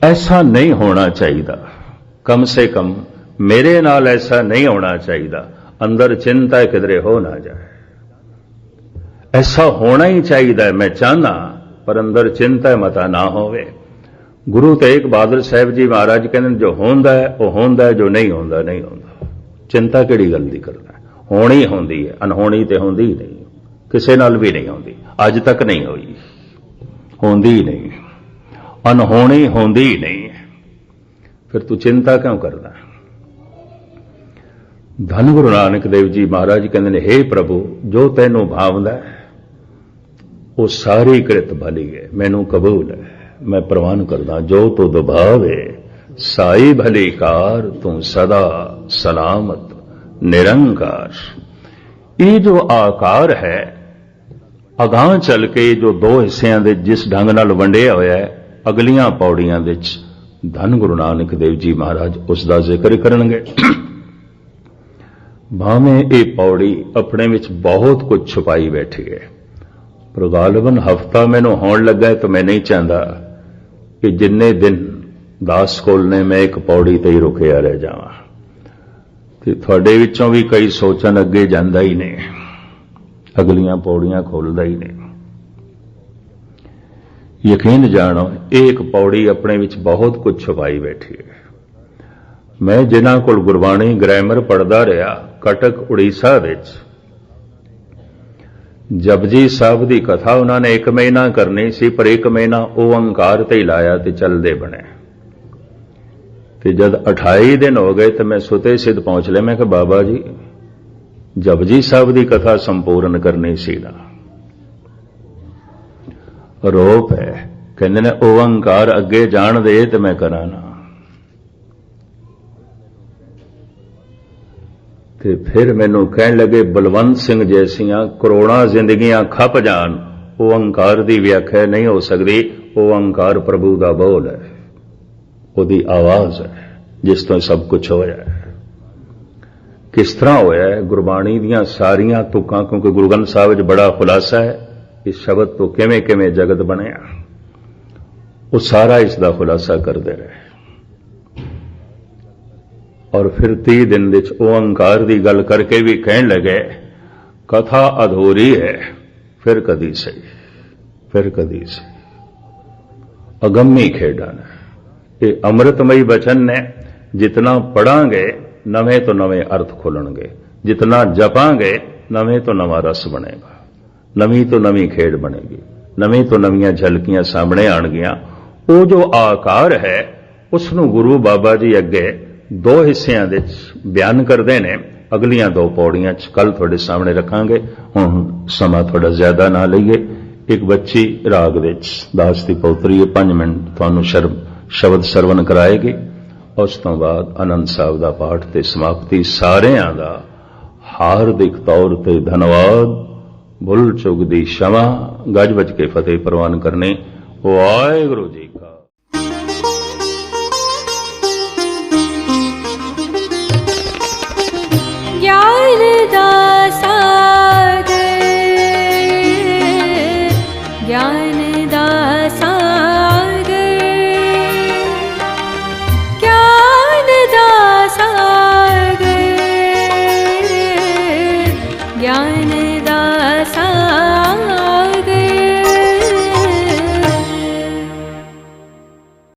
ऐसा नहीं होना चाहिए, कम से कम मेरे नाल ऐसा नहीं होना चाहिए। अंदर चिंता किधरे हो ना जाए। ऐसा होना ही चाहिए, मैं चाहना, पर अंदर चिंता मता ना होवे। गुरु तेग बहादुर साहब जी महाराज कहते जो होंदा है वो होंदा है, जो नहीं होंदा नहीं होंदा। चिंता केड़ी गल दी करना। ਹੋਣੀ ਹੁੰਦੀ ਹੈ, ਅਨਹੋਣੀ ਤੇ ਹੁੰਦੀ ਹੀ ਨਹੀਂ, ਕਿਸੇ ਨਾਲ ਵੀ ਨਹੀਂ ਹੁੰਦੀ, ਅੱਜ ਤੱਕ ਨਹੀਂ ਹੋਈ, ਹੁੰਦੀ ਹੀ ਨਹੀਂ, ਅਨਹੋਣੀ ਹੁੰਦੀ ਹੀ ਨਹੀਂ। ਫਿਰ ਤੂੰ ਚਿੰਤਾ ਕਿਉਂ ਕਰਦਾ? ਧੰਨ ਗੁਰੂ ਨਾਨਕ ਦੇਵ ਜੀ ਮਹਾਰਾਜ ਕਹਿੰਦੇ ਨੇ, ਹੇ ਪ੍ਰਭੂ, ਜੋ ਤੈਨੂੰ ਭਾਵਦਾ ਹੈ ਉਹ ਸਾਰੀ ਕਿਰਤ ਭਲੀ ਹੈ, ਮੈਨੂੰ ਕਬੂਲ ਹੈ, ਮੈਂ ਪ੍ਰਵਾਨ ਕਰਦਾ। ਜੋ ਤੋ ਦੁਭਾਵੇ ਸਾਈ ਭਲੀ ਕਾਰ, ਤੂੰ ਸਦਾ ਸਲਾਮਤ ਨਿਰੰਕਾਰ। ਇਹ ਜੋ ਆਕਾਰ ਹੈ, ਅਗਾਂਹ ਚੱਲ ਕੇ ਜੋ ਦੋ ਹਿੱਸਿਆਂ ਦੇ ਜਿਸ ਢੰਗ ਨਾਲ ਵੰਡਿਆ ਹੋਇਆ ਹੈ, ਅਗਲੀਆਂ ਪੌੜੀਆਂ ਵਿੱਚ ਧੰਨ ਗੁਰੂ ਨਾਨਕ ਦੇਵ ਜੀ ਮਹਾਰਾਜ ਉਸ ਦਾ ਜ਼ਿਕਰ ਕਰਨਗੇ। ਭਾਵੇਂ ਇਹ ਪੌੜੀ ਆਪਣੇ ਵਿੱਚ ਬਹੁਤ ਕੁਝ ਛੁਪਾਈ ਬੈਠੀ ਹੈ, ਪਰ ਗਾਲਬਨ ਹਫਤਾ ਮੈਨੂੰ ਹੋਣ ਲੱਗਾ ਤਾਂ ਮੈਂ ਨਹੀਂ ਚਾਹੁੰਦਾ ਕਿ ਜਿੰਨੇ ਦਿਨ ਦਾਸ ਕੋਲ ਨੇ ਮੈਂ ਇੱਕ ਪੌੜੀ ਤੇ ਹੀ ਰੁਕਿਆ ਰਹਿ ਜਾਵਾਂ। ਤੇ ਤੁਹਾਡੇ ਵਿੱਚੋਂ ਵੀ ਕਈ ਸੋਚਣ ਅੱਗੇ ਜਾਂਦਾ ਹੀ ਨੇ, ਅਗਲੀਆਂ ਪੌੜੀਆਂ ਖੋਲਦਾ ਹੀ ਨੇ। ਯਕੀਨ ਜਾਣੋ, ਇਹ ਇੱਕ ਪੌੜੀ ਆਪਣੇ ਵਿੱਚ ਬਹੁਤ ਕੁਝ ਛੁਪਾਈ ਬੈਠੀ ਹੈ। ਮੈਂ ਜਿਨ੍ਹਾਂ ਕੋਲ ਗੁਰਬਾਣੀ ਗ੍ਰਾਮਰ ਪੜ੍ਹਦਾ ਰਿਹਾ, ਕਟਕ ਉੜੀਸਾ ਵਿੱਚ ਜਪਜੀ ਸਾਹਿਬ ਦੀ ਕਥਾ ਉਹਨਾਂ ਨੇ 1 ਮਹੀਨਾ ਕਰਨੀ ਸੀ, ਪਰ 1 ਮਹੀਨਾ ਓੰਕਾਰ ਤੇ ਹੀ ਲਾਇਆ ਤੇ ਚੱਲਦੇ ਬਣੇ। ਤੇ ਜਦ 28 ਦਿਨ ਹੋ ਗਏ ਤੇ ਮੈਂ ਸੁਤੇ ਸਿੱਧ ਪਹੁੰਚ ਲਿਆ। ਮੈਂ ਕਿਹਾ ਬਾਬਾ ਜੀ, ਜਪਜੀ ਸਾਹਿਬ ਦੀ ਕਥਾ ਸੰਪੂਰਨ ਕਰਨੀ ਸੀ ਨਾ। ਰੋਪ ਹੈ, ਕਹਿੰਦੇ ਨੇ ਓੰਕਾਰ ਅੱਗੇ ਜਾਣ ਦੇ ਤੇ ਮੈਂ ਕਰਾਂ ਨਾ। ਤੇ ਫਿਰ ਮੈਨੂੰ ਕਹਿਣ ਲੱਗੇ, ਬਲਵੰਤ ਸਿੰਘ ਜੈਸੀਆਂ ਕਰੋੜਾਂ ਜ਼ਿੰਦਗੀਆਂ ਖੱਪ ਜਾਣ, ਓੰਕਾਰ ਦੀ ਵਿਆਖਿਆ ਨਹੀਂ ਹੋ ਸਕਦੀ। ਓੰਕਾਰ ਪ੍ਰਭੂ ਦਾ ਬੋਲ ਹੈ, ਉਹਦੀ ਆਵਾਜ਼ ਹੈ, ਜਿਸ ਤੋਂ ਸਭ ਕੁਝ ਹੋਇਆ ਹੈ। ਕਿਸ ਤਰ੍ਹਾਂ ਹੋਇਆ ਹੈ? ਗੁਰਬਾਣੀ ਦੀਆਂ ਸਾਰੀਆਂ ਤੁਕਾਂ, ਕਿਉਂਕਿ ਗੁਰੂ ਗ੍ਰੰਥ ਸਾਹਿਬ ਵਿੱਚ ਬੜਾ ਖੁਲਾਸਾ ਹੈ ਇਸ ਸ਼ਬਦ ਤੋਂ ਕਿਵੇਂ ਕਿਵੇਂ ਜਗਤ ਬਣਿਆ, ਉਹ ਸਾਰਾ ਇਸ ਦਾ ਖੁਲਾਸਾ ਕਰਦੇ ਰਹੇ। ਔਰ ਫਿਰ 30 ਦਿਨ ਵਿੱਚ ਓੰਕਾਰ ਦੀ ਗੱਲ ਕਰਕੇ ਵੀ ਕਹਿਣ ਲੱਗੇ, ਕਥਾ ਅਧੂਰੀ ਹੈ, ਫਿਰ ਕਦੀ ਸਹੀ, ਫਿਰ ਕਦੀ ਸਹੀ। ਅਗੰਮੀ ਖੇਡਾਂ ਨੇ, ਇਹ ਅੰਮ੍ਰਿਤਮਈ ਬਚਨ ਨੇ। ਜਿਤਨਾ ਪੜਾਂਗੇ ਨਵੇਂ ਤੋਂ ਨਵੇਂ ਅਰਥ ਖੁੱਲਣਗੇ, ਜਿਤਨਾ ਜਪਾਂਗੇ ਨਵੇਂ ਤੋਂ ਨਵਾਂ ਰਸ ਬਣੇਗਾ, ਨਵੀਂ ਤੋਂ ਨਵੀਂ ਖੇਡ ਬਣੇਗੀ, ਨਵੀਂ ਤੋਂ ਨਵੀਆਂ ਝਲਕੀਆਂ ਸਾਹਮਣੇ ਆਣਗੀਆਂ। ਉਹ ਜੋ ਆਕਾਰ ਹੈ, ਉਸ ਨੂੰ ਗੁਰੂ ਬਾਬਾ ਜੀ ਅੱਗੇ 2 ਹਿੱਸਿਆਂ ਵਿੱਚ ਬਿਆਨ ਕਰਦੇ ਨੇ। ਅਗਲੀਆਂ 2 ਪੌੜੀਆਂ 'ਚ ਕੱਲ ਤੁਹਾਡੇ ਸਾਹਮਣੇ ਰੱਖਾਂਗੇ। ਹੁਣ ਸਮਾਂ ਥੋੜਾ ਜ਼ਿਆਦਾ ਨਾ ਲਈਏ। ਇੱਕ ਬੱਚੀ ਰਾਗ ਵਿੱਚ ਦਾਸ ਦੀ ਪੌਤਰੀ 5 ਮਿੰਟ ਤੁਹਾਨੂੰ ਸ਼ਬਦ ਸਰਵਨ ਕਰਾਏਗੀ। ਉਸ ਤੋਂ ਬਾਅਦ ਆਨੰਦ ਸਾਹਿਬ ਦਾ ਪਾਠ ਤੇ ਸਮਾਪਤੀ। ਸਾਰਿਆਂ ਦਾ ਹਾਰਦਿਕ ਤੌਰ ਤੇ ਧੰਨਵਾਦ। ਭੁੱਲ ਚੁੱਕ ਦੀ क्षमा। ਗੱਜ ਵੱਜ ਕੇ ਫਤਿਹ ਪ੍ਰਵਾਨ ਕਰਨੀ। ਵਾਹਿਗੁਰੂ ਜੀ ਕਾ